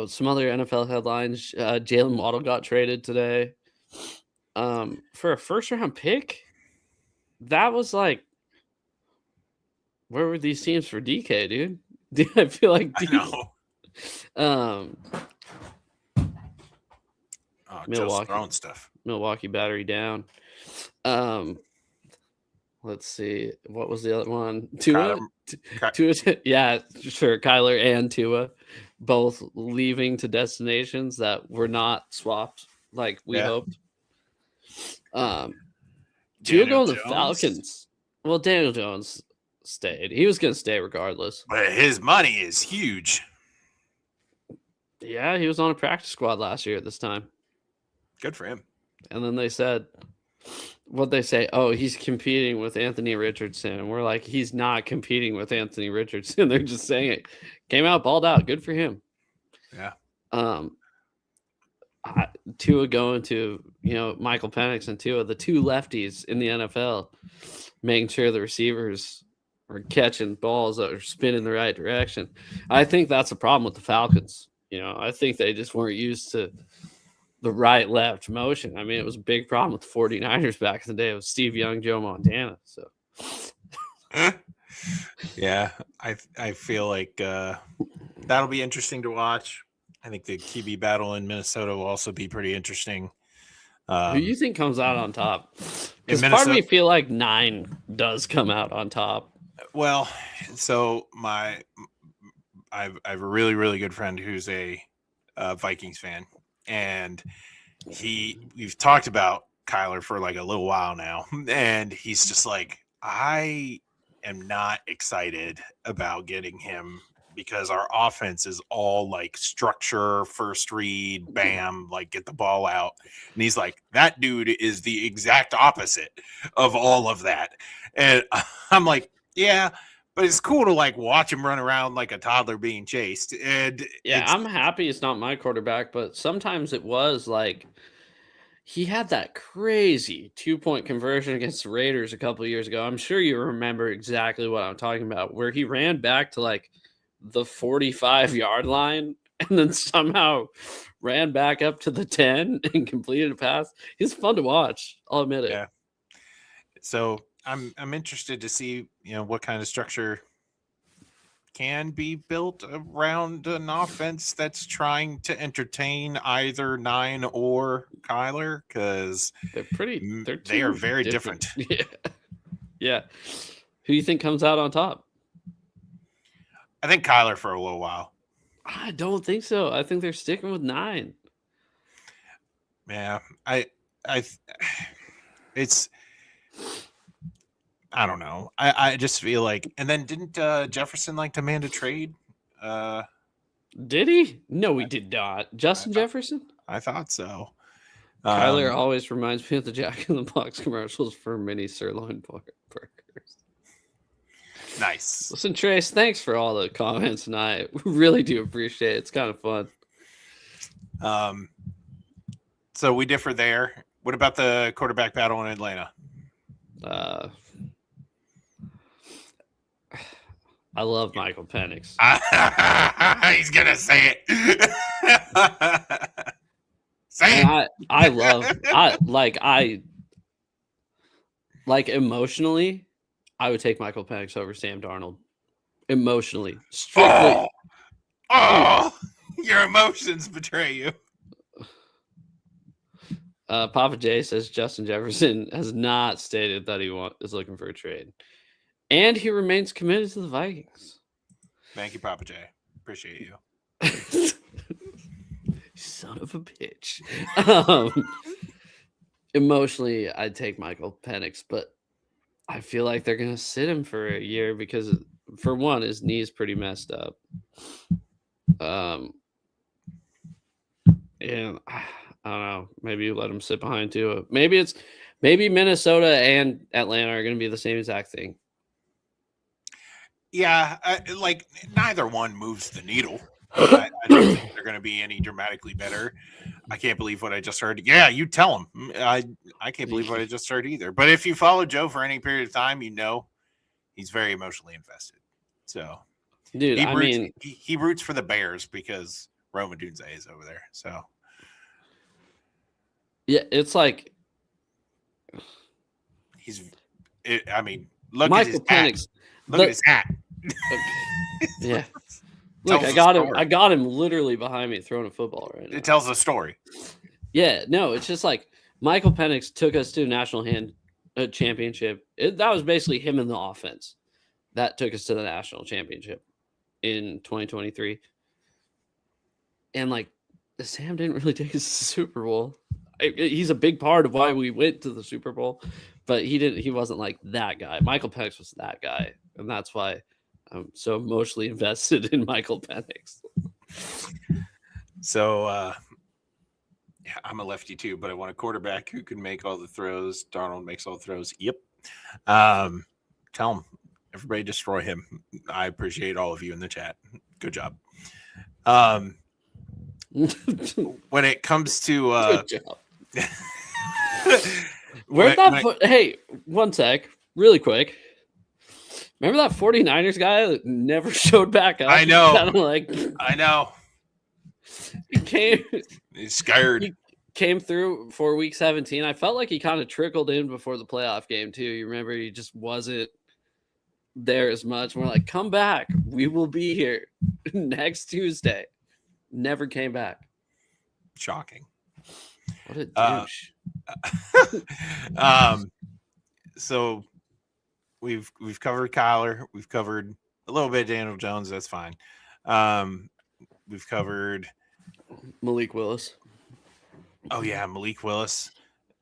Speaker 1: Some other NFL headlines. Jalen Waddle got traded today. For a first-round pick. That was like, where were these teams for DK, dude? I feel like
Speaker 2: DK.
Speaker 1: Milwaukee
Speaker 2: throwing stuff.
Speaker 1: Milwaukee battery down. Let's see. What was the other one? Tua? Yeah, sure. Kyler and Tua both leaving to destinations that were not swapped like we hoped. Tua going to the Falcons. Well, Daniel Jones stayed. He was going to stay regardless.
Speaker 2: But his money is huge.
Speaker 1: Yeah, he was on a practice squad last year at this time.
Speaker 2: Good for him.
Speaker 1: And then they said, what'd they say? Oh, he's competing with Anthony Richardson. And we're like, he's not competing with Anthony Richardson. They're just saying it. Came out, balled out. Good for him.
Speaker 2: Yeah.
Speaker 1: Tua going to, Michael Penix and Tua, the two lefties in the NFL, making sure the receivers are catching balls that are spinning the right direction. I think that's a problem with the Falcons. I think they just weren't used to the right-left motion. I mean, it was a big problem with the 49ers back in the day with Steve Young, Joe Montana. So,
Speaker 2: yeah, I feel like that'll be interesting to watch. I think the QB battle in Minnesota will also be pretty interesting.
Speaker 1: Who do you think comes out on top? Because part of me feel like 9 does come out on top.
Speaker 2: Well, so I have a really, really good friend who's a Vikings fan, and we've talked about Kyler for like a little while now, and he's just like, I am not excited about getting him because our offense is all like structure, first read, bam, like get the ball out. And he's like, that dude is the exact opposite of all of that. And I'm like, yeah, but it's cool to like watch him run around like a toddler being chased. And
Speaker 1: yeah, I'm happy it's not my quarterback, but sometimes it was like he had that crazy 2-point conversion against the Raiders a couple of years ago. I'm sure you remember exactly what I'm talking about, where he ran back to like the 45-yard line and then somehow ran back up to the 10 and completed a pass. He's fun to watch. I'll admit it.
Speaker 2: Yeah. So I'm interested to see, what kind of structure can be built around an offense that's trying to entertain either 9 or Kyler, because they are very different.
Speaker 1: Yeah. Yeah. Who do you think comes out on top?
Speaker 2: I think Kyler for a little while.
Speaker 1: I don't think so. I think they're sticking with 9.
Speaker 2: Yeah, I don't know. I just feel like, and then didn't Jefferson like demand a trade?
Speaker 1: Did he? No, he did not. Justin Jefferson?
Speaker 2: I thought so.
Speaker 1: Kyler always reminds me of the Jack in the Box commercials for mini sirloin burgers.
Speaker 2: Nice.
Speaker 1: Listen, Trace, thanks for all the comments tonight. We really do appreciate it. It's kind of fun.
Speaker 2: So we differ there. What about the quarterback battle in Atlanta?
Speaker 1: I love Michael Penix.
Speaker 2: He's gonna say it. Say it.
Speaker 1: I emotionally, I would take Michael Penix over Sam Darnold. Emotionally, strictly.
Speaker 2: Oh, your emotions betray you.
Speaker 1: Papa J says Justin Jefferson has not stated that he is looking for a trade, and he remains committed to the Vikings.
Speaker 2: Thank you, Papa J. Appreciate you.
Speaker 1: Son of a bitch. Emotionally, I'd take Michael Penix, but I feel like they're gonna sit him for a year because, for one, his knee's pretty messed up. And I don't know. Maybe you let him sit behind Tua. Maybe Minnesota and Atlanta are going to be the same exact thing.
Speaker 2: Yeah, like neither one moves the needle. I don't think they're going to be any dramatically better. I can't believe what I just heard. Yeah, you tell him. I can't believe what I just heard either. But if you follow Joe for any period of time, you know he's very emotionally invested. So,
Speaker 1: dude,
Speaker 2: he roots for the Bears because Roma Dunze is over there. So,
Speaker 1: yeah, it's like
Speaker 2: look
Speaker 1: Michael
Speaker 2: at his
Speaker 1: Penix.
Speaker 2: hat. Look at his hat.
Speaker 1: Okay. Yeah. Look, I got him literally behind me throwing a football right now.
Speaker 2: It tells a story.
Speaker 1: Yeah, no, it's just like Michael Penix took us to a national championship. That was basically him in the offense that took us to the national championship in 2023. And like Sam didn't really take us to the Super Bowl. He's a big part of why we went to the Super Bowl, but he wasn't like that guy. Michael Penix was that guy, and that's why I'm so emotionally invested in Michael Penix.
Speaker 2: So I'm a lefty too, but I want a quarterback who can make all the throws. Darnold makes all the throws. Yep. Tell him, everybody destroy him. I appreciate all of you in the chat. Good job. When it comes to
Speaker 1: good job. Hey, one sec, really quick. Remember that 49ers guy that never showed back up?
Speaker 2: I know.
Speaker 1: I know. He's
Speaker 2: scared.
Speaker 1: He came through for week 17. I felt like he kind of trickled in before the playoff game too. You remember he just wasn't there as much. We're like, come back. We will be here next Tuesday. Never came back.
Speaker 2: Shocking.
Speaker 1: What a douche.
Speaker 2: So we've covered Kyler. We've covered a little bit of Daniel Jones. That's fine. We've covered
Speaker 1: Malik Willis.
Speaker 2: Oh yeah, Malik Willis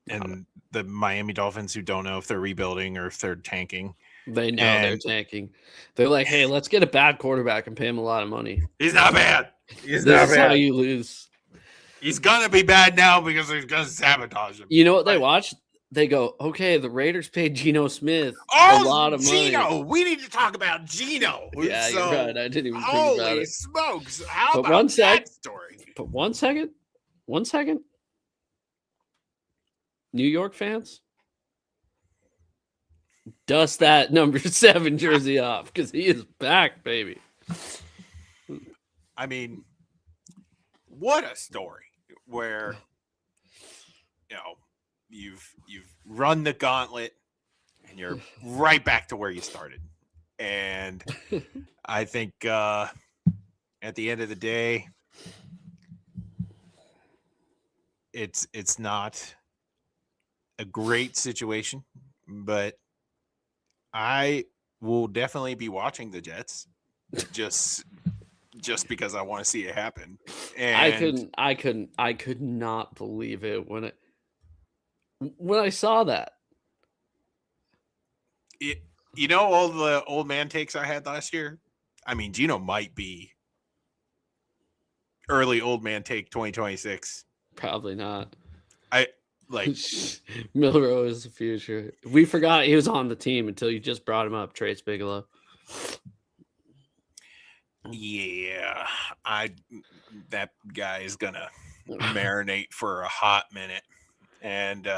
Speaker 2: and the Miami Dolphins, who don't know if they're rebuilding or if they're tanking.
Speaker 1: They know they're tanking. They're like, hey, let's get a bad quarterback and pay him a lot of money.
Speaker 2: He's not bad.
Speaker 1: This is how you lose.
Speaker 2: He's gonna be bad now because he's gonna sabotage him.
Speaker 1: You know what they watch? They go, okay, the Raiders paid Geno Smith a lot of money.
Speaker 2: Geno, we need to talk about Geno.
Speaker 1: Yeah, you're right. I didn't even think about it.
Speaker 2: Holy smokes! How about that story?
Speaker 1: But 1 second. New York fans, dust that number 7 jersey off because he is back, baby.
Speaker 2: I mean, what a story where you've run the gauntlet and you're right back to where you started. And I think at the end of the day, it's not a great situation, but I will definitely be watching the Jets just because I want to see it happen. And
Speaker 1: I could not believe it when I saw that.
Speaker 2: All the old man takes I had last year. I mean, Geno might be early old man take 2026.
Speaker 1: Probably not.
Speaker 2: Milroe
Speaker 1: is the future. We forgot he was on the team until you just brought him up, Trace Bigelow.
Speaker 2: Yeah, that guy is gonna marinate for a hot minute. And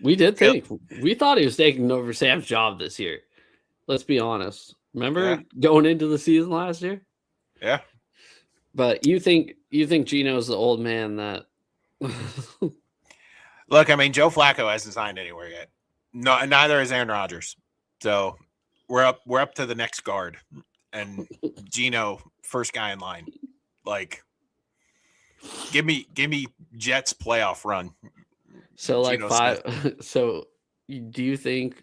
Speaker 1: we thought he was taking over Sam's job this year. Let's be honest. Remember going into the season last year?
Speaker 2: Yeah.
Speaker 1: But you think Geno's the old man that
Speaker 2: Look, I mean, Joe Flacco hasn't signed anywhere yet. No, neither is Aaron Rodgers. So we're up to the next guard. And Geno, first guy in line. Like, give me Jets playoff run.
Speaker 1: So like
Speaker 2: Geno Smith.
Speaker 1: So do you think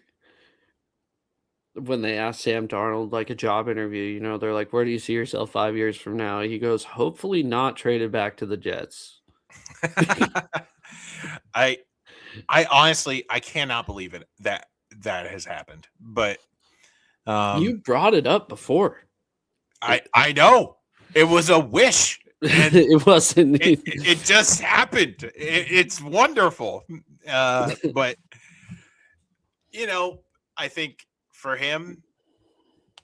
Speaker 1: when they asked Sam Darnold like a job interview, they're like, "Where do you see yourself 5 years from now?" He goes, "Hopefully not traded back to the Jets."
Speaker 2: I honestly I cannot believe it that has happened. But
Speaker 1: You brought it up before.
Speaker 2: I know it was a wish. And
Speaker 1: It wasn't.
Speaker 2: it just happened. It's wonderful. But I think for him,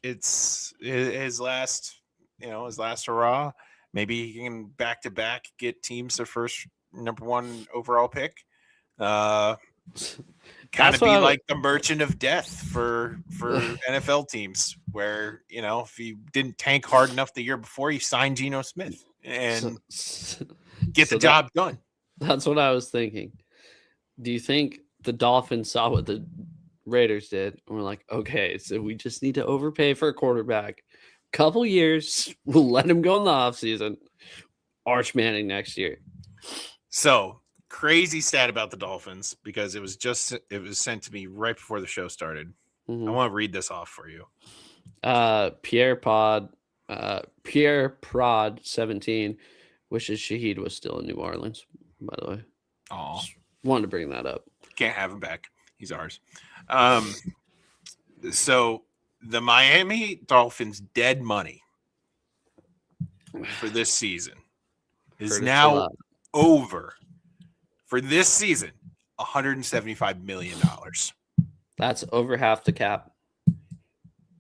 Speaker 2: it's his last hurrah. Maybe he can back to back get teams their first number 1 overall pick. Kind of be like the merchant of death for NFL teams, where if he didn't tank hard enough the year before, he signed Geno Smith and get the job done.
Speaker 1: That's what I was thinking. Do you think the Dolphins saw what the Raiders did and we're like, okay, so we just need to overpay for a quarterback? Couple years, we'll let him go in the offseason. Arch Manning next year. So
Speaker 2: crazy stat about the Dolphins, because it was sent to me right before the show started. I want to read this off for you.
Speaker 1: Pierre Prod 17 wishes Shaheed was still in New Orleans, by the way.
Speaker 2: Oh,
Speaker 1: wanted to bring that up.
Speaker 2: Can't have him back. He's ours. So the Miami Dolphins dead money for this season is now over. For this season, $175 million.
Speaker 1: That's over half the cap.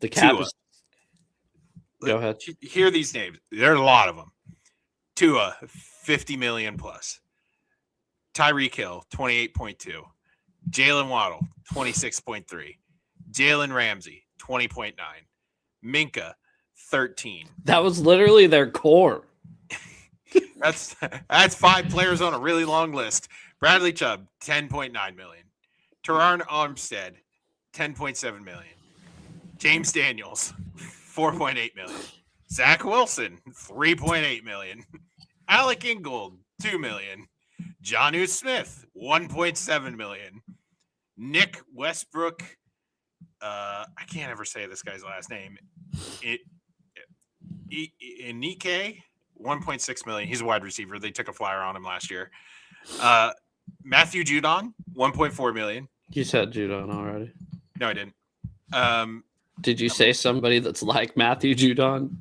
Speaker 1: The cap is... Go ahead.
Speaker 2: Hear these names. There are a lot of them. Tua, $50 million plus. Tyreek Hill, 28.2. Jalen Waddle, 26.3. Jalen Ramsey, 20.9. Minka, 13.
Speaker 1: That was literally their core.
Speaker 2: That's 5 players on a really long list. Bradley Chubb, 10.9 million. Teron Armstead, 10.7 million. James Daniels, 4.8 million. Zach Wilson, 3.8 million. Alec Ingold, 2 million. Jonnu Smith, 1.7 million. Nick Westbrook, I can't ever say this guy's last name. Enike, 1.6 million. He's a wide receiver. They took a flyer on him last year. Matthew Judon, 1.4 million.
Speaker 1: You said Judon already.
Speaker 2: No, I didn't.
Speaker 1: Did you say somebody that's like Matthew Judon?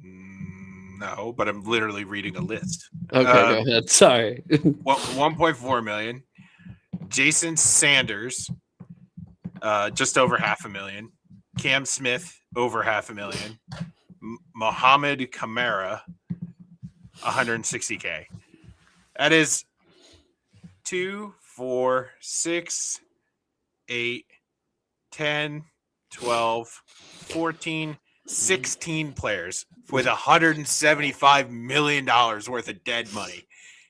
Speaker 2: No, but I'm literally reading a list.
Speaker 1: Okay, go ahead. Sorry.
Speaker 2: 1.4 million. Jason Sanders, just over $500,000. Cam Smith, over $500,000. Mohamed Kamara, $160K. That is 2, 4, 6, 8, 10, 12, 14, 16 players with $175 million worth of dead money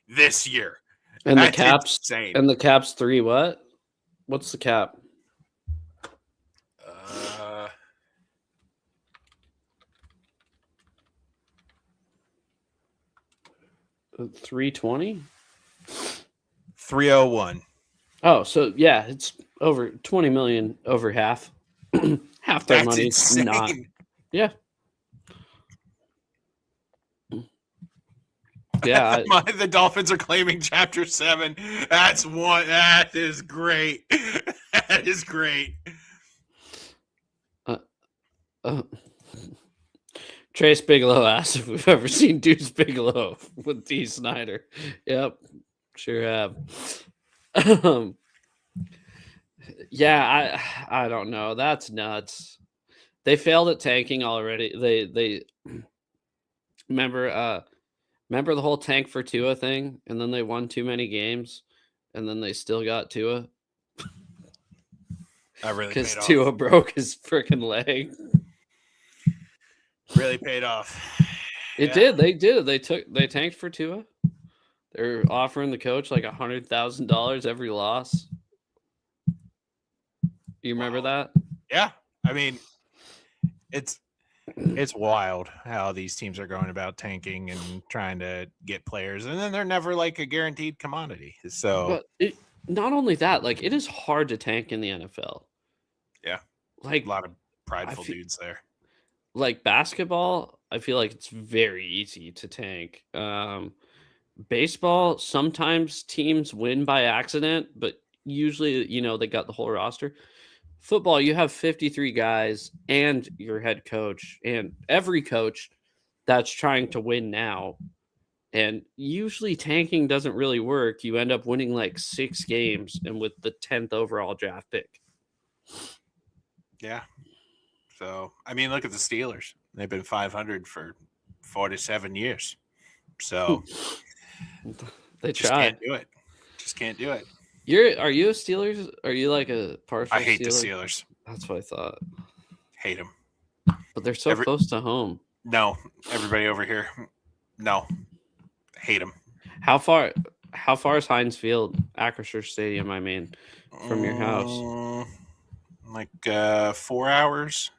Speaker 2: this year.
Speaker 1: And
Speaker 2: That's
Speaker 1: the cap's
Speaker 2: insane.
Speaker 1: And the cap's 3 what? What's the cap? 320?
Speaker 2: 301.
Speaker 1: Oh, so yeah, it's over 20 million, over half. Half their money is not. Yeah. Yeah.
Speaker 2: The Dolphins are claiming Chapter 7. That is great. That is great.
Speaker 1: Trace Bigelow asked if we've ever seen Deuce Bigelow with D. Snyder. Yep, sure have. Yeah, I don't know. That's nuts. They failed at tanking already. They remember the whole tank for Tua thing, and then they won too many games, and then they still got Tua. Because Tua broke his freaking leg.
Speaker 2: Really paid off.
Speaker 1: It did. They did. They tanked for Tua. They're offering the coach like $100,000 every loss. You remember that?
Speaker 2: Yeah. I mean, it's It's wild how these teams are going about tanking and trying to get players, and then they're never like a guaranteed commodity. So
Speaker 1: But not only that, like it is hard to tank in the NFL.
Speaker 2: yeah,
Speaker 1: Like
Speaker 2: a lot of
Speaker 1: I
Speaker 2: prideful
Speaker 1: feel
Speaker 2: dudes there.
Speaker 1: like basketball, I feel like it's very easy to tank. Baseball, sometimes teams win by accident, but usually, they got the whole roster. Football, you have 53 guys and your head coach and every coach that's trying to win now. And usually tanking doesn't really work. You end up winning like 6 games and with the 10th overall draft pick.
Speaker 2: Yeah. So I mean, look at the Steelers. They've been 500 for 47 years. So
Speaker 1: They
Speaker 2: just
Speaker 1: try.
Speaker 2: can't do it. Just can't do it.
Speaker 1: Are you a Steelers? Are you like a partial
Speaker 2: I hate the
Speaker 1: Steeler?
Speaker 2: Steelers.
Speaker 1: That's what I thought.
Speaker 2: Hate them.
Speaker 1: But they're so close to home.
Speaker 2: No, everybody over here. No, hate them.
Speaker 1: How far is Heinz Field, Acrisure Stadium, I mean, from your house?
Speaker 2: Like 4 hours.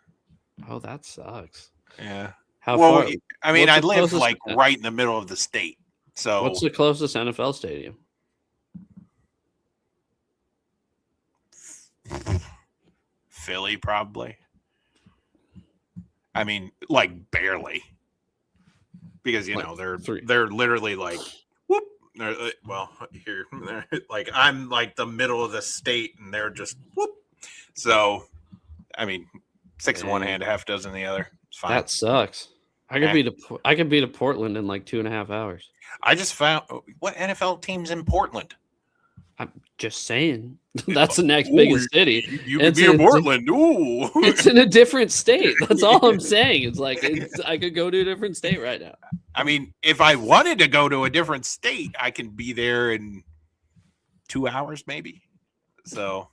Speaker 1: Oh, that sucks.
Speaker 2: Yeah.
Speaker 1: How far?
Speaker 2: I mean,
Speaker 1: what's
Speaker 2: I
Speaker 1: the
Speaker 2: live
Speaker 1: closest-
Speaker 2: like right in the middle of the state. So
Speaker 1: What's the closest NFL stadium?
Speaker 2: Philly, probably. I mean, like barely, because
Speaker 1: Like
Speaker 2: they're literally like whoop. Well, here, like I'm like the middle of the state, and they're just whoop. So, I mean, 6 in one hand, a half dozen in the other. It's fine.
Speaker 1: That sucks. I could be to Portland in like 2.5 hours.
Speaker 2: I just found what NFL teams in Portland.
Speaker 1: I'm just saying. That's the next biggest city.
Speaker 2: You could be in Portland. Ooh.
Speaker 1: It's in a different state. That's all I'm saying. It's like I could go to a different state right now.
Speaker 2: I mean, if I wanted to go to a different state, I can be there in 2 hours, maybe. So,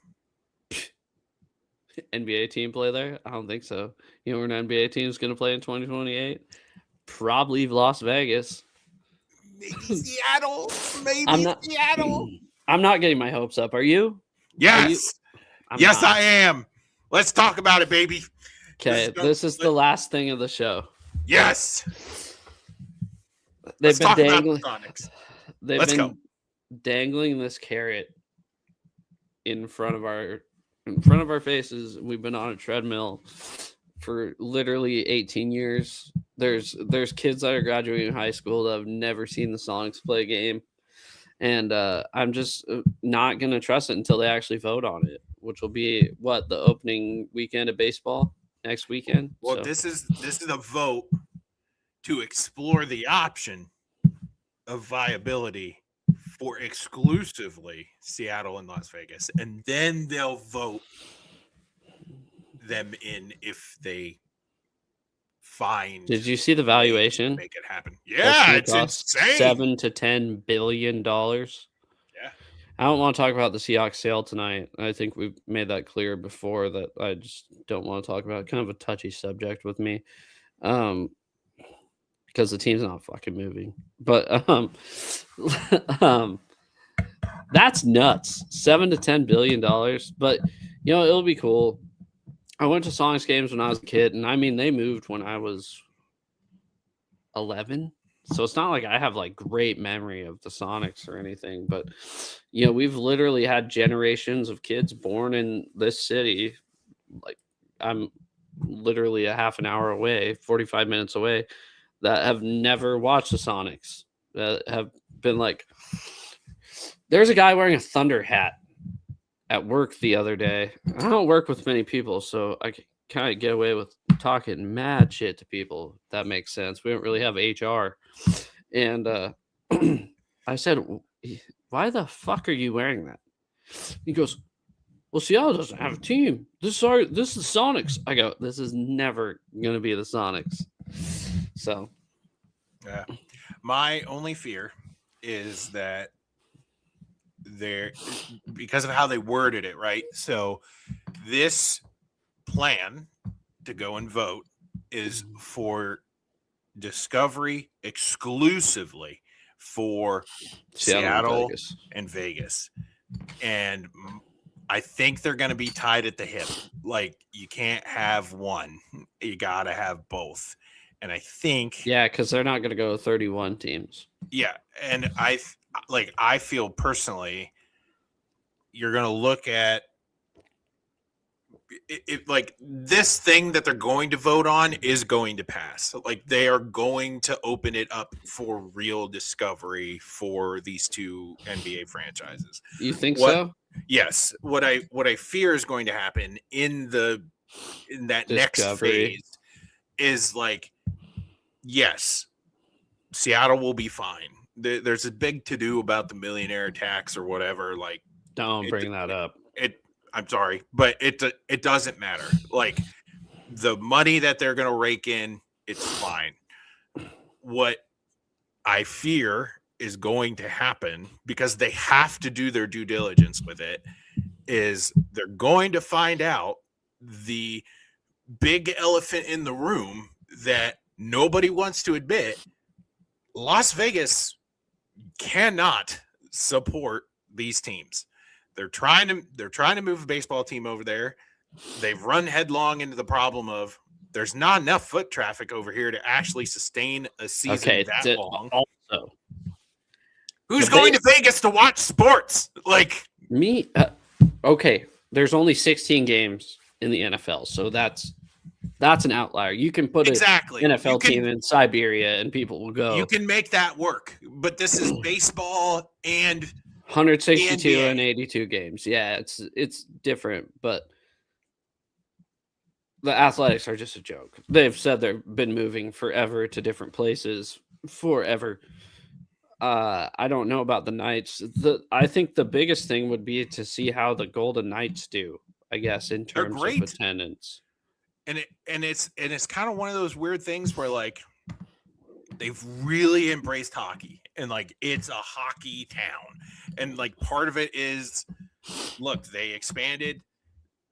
Speaker 1: NBA team play there? I don't think so. You know where an NBA team is going to play in 2028? Probably Las Vegas.
Speaker 2: Maybe Seattle. Seattle.
Speaker 1: I'm not getting my hopes up. Are you?
Speaker 2: Yes. Yes, I am. Let's talk about it, baby.
Speaker 1: Okay, this is the last thing of the show.
Speaker 2: Yes.
Speaker 1: They've been dangling.
Speaker 2: Let's go.
Speaker 1: Dangling this carrot in front of our faces. We've been on a treadmill for literally 18 years. There's kids that are graduating high school that have never seen the Sonics play a game. And I'm just not going to trust it until they actually vote on it, which will be the opening weekend of baseball next weekend.
Speaker 2: Well,
Speaker 1: so.
Speaker 2: this is a vote to explore the option of viability for exclusively Seattle and Las Vegas, and then they'll vote them in if they find.
Speaker 1: Did you see the valuation?
Speaker 2: Make it happen. Yeah, it's insane.
Speaker 1: $7 to $10 billion.
Speaker 2: Yeah.
Speaker 1: I don't want to talk about the Seahawks sale tonight. I think we've made that clear before that I just don't want to talk about it. Kind of a touchy subject with me. Because the team's not fucking moving. But that's nuts. $7 to $10 billion. But it'll be cool. I went to Sonics games when I was a kid, and I mean they moved when I was 11. So it's not like I have like great memory of the Sonics or anything, but we've literally had generations of kids born in this city. Like I'm literally a half an hour away, 45 minutes away, that have never watched the Sonics. That have been like, there's a guy wearing a Thunder hat at work the other day. I don't work with many people, so I can kind of get away with talking mad shit to people. If that makes sense. We don't really have HR. And I said, why the fuck are you wearing that? He goes, well, Seattle doesn't have a team. This is the Sonics. I go, this is never going to be the Sonics. So.
Speaker 2: Yeah. My only fear is that because of how they worded it, right? So this plan to go and vote is for Discovery exclusively for Seattle and Vegas. And I think they're going to be tied at the hip. Like, you can't have one. You got to have both. And I think,
Speaker 1: Yeah, because they're not going to go 31 teams.
Speaker 2: yeah, and I feel personally, you're going to look at it like this thing that they're going to vote on is going to pass. Like, they are going to open it up for real discovery for these two NBA franchises.
Speaker 1: You think so?
Speaker 2: Yes. What I fear is going to happen in that next phase is like, yes, Seattle will be fine. There's a big to do about the millionaire tax or whatever. Like,
Speaker 1: don't bring that up.
Speaker 2: I'm sorry, but it doesn't matter. Like, the money that they're going to rake in, it's fine. What I fear is going to happen, because they have to do their due diligence with it, is they're going to find out the big elephant in the room that nobody wants to admit. Las Vegas cannot support these teams. They're trying to move a baseball team over there. They've run headlong into the problem of there's not enough foot traffic over here to actually sustain a season that long.
Speaker 1: Also,
Speaker 2: who's going to Vegas to watch sports? Like
Speaker 1: me? Okay, there's only 16 games in the NFL, so that's an outlier. You can put an NFL team in Siberia and people will go.
Speaker 2: You can make that work, but this is baseball and
Speaker 1: 162 and 82 games. Yeah, it's different, but the Athletics are just a joke. They've said they've been moving forever to different places forever. I don't know about the Knights. I think the biggest thing would be to see how the Golden Knights do, I guess, in terms of attendance.
Speaker 2: And it's kind of one of those weird things where, like, they've really embraced hockey, and like, it's a hockey town. And like, part of it is, look, they expanded.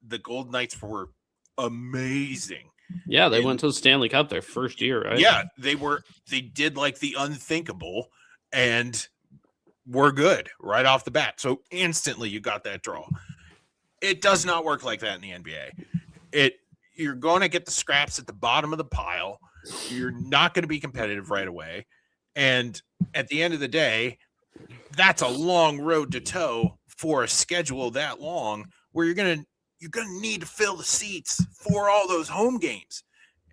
Speaker 2: The Golden Knights were amazing.
Speaker 1: Yeah, they went to the Stanley Cup their first year, right?
Speaker 2: Yeah, they did like the unthinkable and were good right off the bat. So instantly you got that draw. It does not work like that in the NBA. You're going to get the scraps at the bottom of the pile. You're not going to be competitive right away. And at the end of the day, that's a long road to toe for a schedule that long, where you're going to need to fill the seats for all those home games.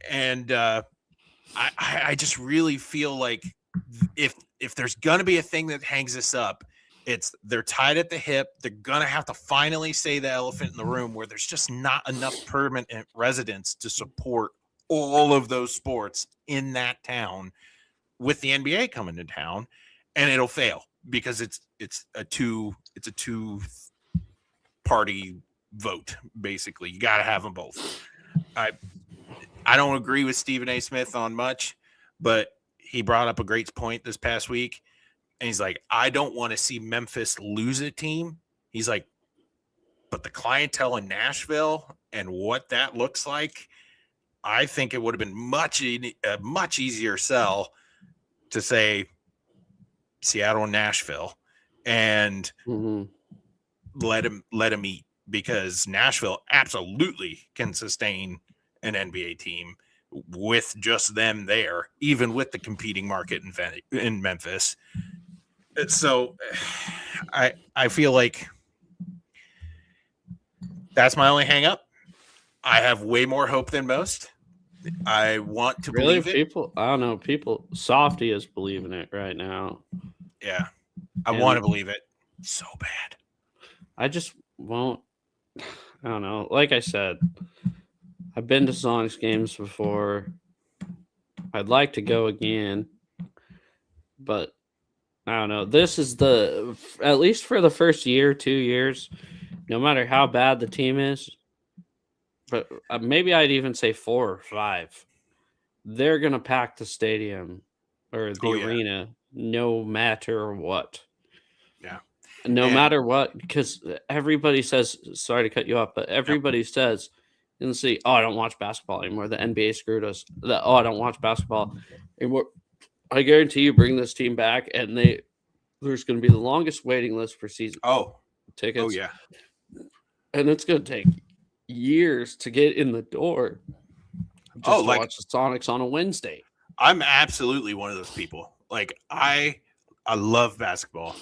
Speaker 2: And I just really feel like if there's going to be a thing that hangs this up, it's they're tied at the hip. They're going to have to finally say the elephant in the room, where there's just not enough permanent residents to support all of those sports in that town, with the NBA coming to town, and it'll fail because it's a two party vote. Basically, you got to have them both. I don't agree with Stephen A. Smith on much, but he brought up a great point this past week. And he's like, I don't want to see Memphis lose a team. He's like, but the clientele in Nashville and what that looks like, I think it would have been a much easier sell to say Seattle and Nashville and let them eat, because Nashville absolutely can sustain an NBA team with just them there, even with the competing market in Memphis. So I feel like that's my only hang up. I have way more hope than most. I want to believe it.
Speaker 1: People, I don't know. Softy is believing it right now.
Speaker 2: Yeah. I want to believe it so bad.
Speaker 1: I just won't. I don't know. Like I said, I've been to Sonics games before. I'd like to go again, but I don't know. This is at least for the first year, 2 years, no matter how bad the team is, but maybe I'd even say 4 or 5, they're going to pack the stadium or the arena no matter what.
Speaker 2: Yeah.
Speaker 1: No matter what, because everybody says, sorry to cut you off, but everybody says in the city, oh, I don't watch basketball anymore. The NBA screwed us. I don't watch basketball anymore. I guarantee you bring this team back, and there's going to be the longest waiting list for season tickets.
Speaker 2: Oh, yeah.
Speaker 1: and it's going to take years to get in the door just to watch the Sonics on a Wednesday.
Speaker 2: I'm absolutely one of those people. Like I love basketball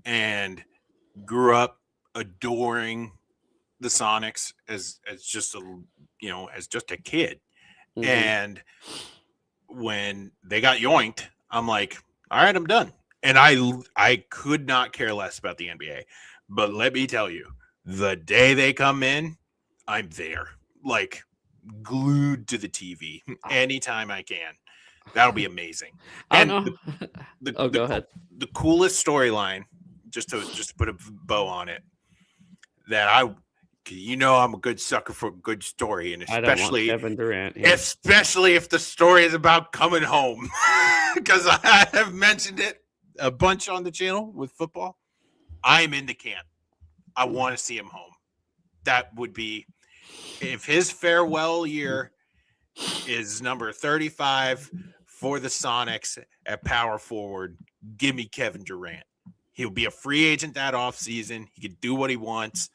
Speaker 2: and grew up adoring the Sonics as just a kid.
Speaker 1: Mhm.
Speaker 2: And when they got yoinked, I'm like, all right, I'm done. And I could not care less about the NBA. But let me tell you, the day they come in, I'm there, like glued to the TV anytime I can. That'll be amazing.
Speaker 1: I
Speaker 2: And
Speaker 1: don't know. Go ahead.
Speaker 2: The coolest storyline, just to put a bow on it, that I'm a good sucker for a good story, and especially
Speaker 1: Kevin Durant, yeah.
Speaker 2: especially if the story is about coming home, because I have mentioned it a bunch on the channel with football. I'm in the camp. I want to see him home. That would be, if his farewell year is number 35 for the Sonics at power forward, give me Kevin Durant. He'll be a free agent that offseason. He could do what he wants.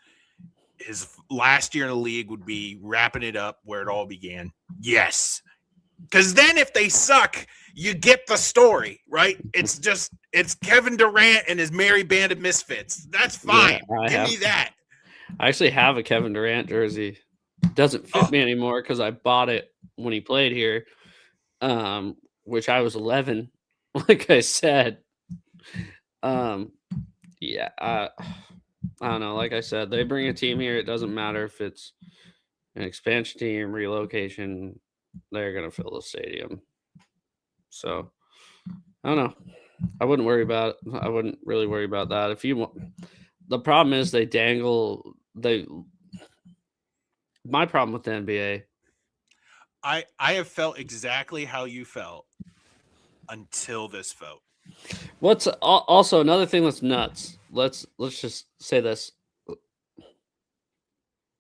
Speaker 2: His last year in the league would be wrapping it up where it all began. Yes. Because then if they suck, you get the story, right? It's Kevin Durant and his merry band of misfits. That's fine.
Speaker 1: Yeah,
Speaker 2: give me that.
Speaker 1: I actually have a Kevin Durant jersey. Doesn't fit me anymore because I bought it when he played here, which I was 11, like I said. Yeah, I don't know. Like I said, they bring a team here. It doesn't matter if it's an expansion team, relocation. They're going to fill the stadium. So, I don't know. I wouldn't worry about it. I wouldn't really worry about that. If you want, the problem is they dangle. My problem with the NBA.
Speaker 2: I have felt exactly how you felt until this vote.
Speaker 1: What's also another thing that's nuts? Let's just say this.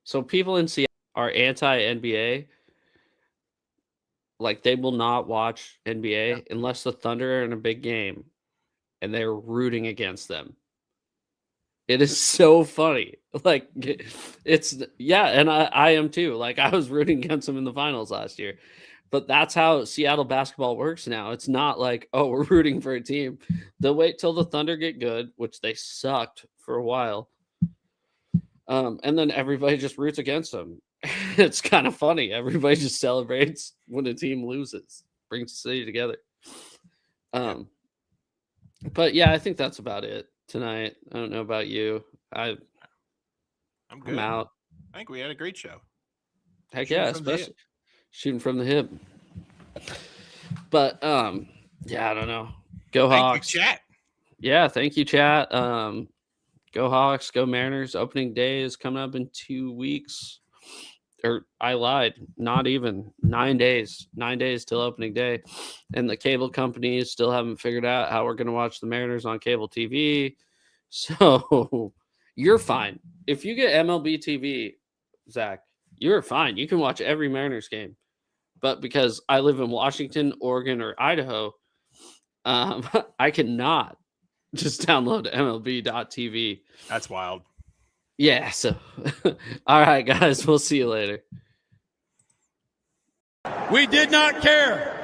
Speaker 1: So people in Seattle are anti-NBA. Like they will not watch NBA unless the Thunder are in a big game and they're rooting against them. It is so funny. Like it's and I am too. Like I was rooting against them in the finals last year. But that's how Seattle basketball works now. It's not like, oh, we're rooting for a team. They'll wait till the Thunder get good, which they sucked for a while. And then everybody just roots against them. It's kind of funny. Everybody just celebrates when a team loses, brings the city together. But yeah, I think that's about it tonight. I don't know about you. I'm good. I'm out.
Speaker 2: I think we had a great show.
Speaker 1: Heck yeah, especially shooting from the hip. But yeah, I don't know. Go Hawks.
Speaker 2: Thank you, chat.
Speaker 1: Yeah, thank you, chat. Go Hawks, go Mariners. Opening day is coming up in 2 weeks. Or I lied, not even 9 days. 9 days till opening day. And the cable companies still haven't figured out how we're going to watch the Mariners on cable TV. So you're fine. If you get MLB TV, Zach, you're fine. You can watch every Mariners game. But because I live in Washington, Oregon, or Idaho, I cannot just download MLB.TV.
Speaker 2: That's wild.
Speaker 1: Yeah, so all right, guys, we'll see you later.
Speaker 3: We did not care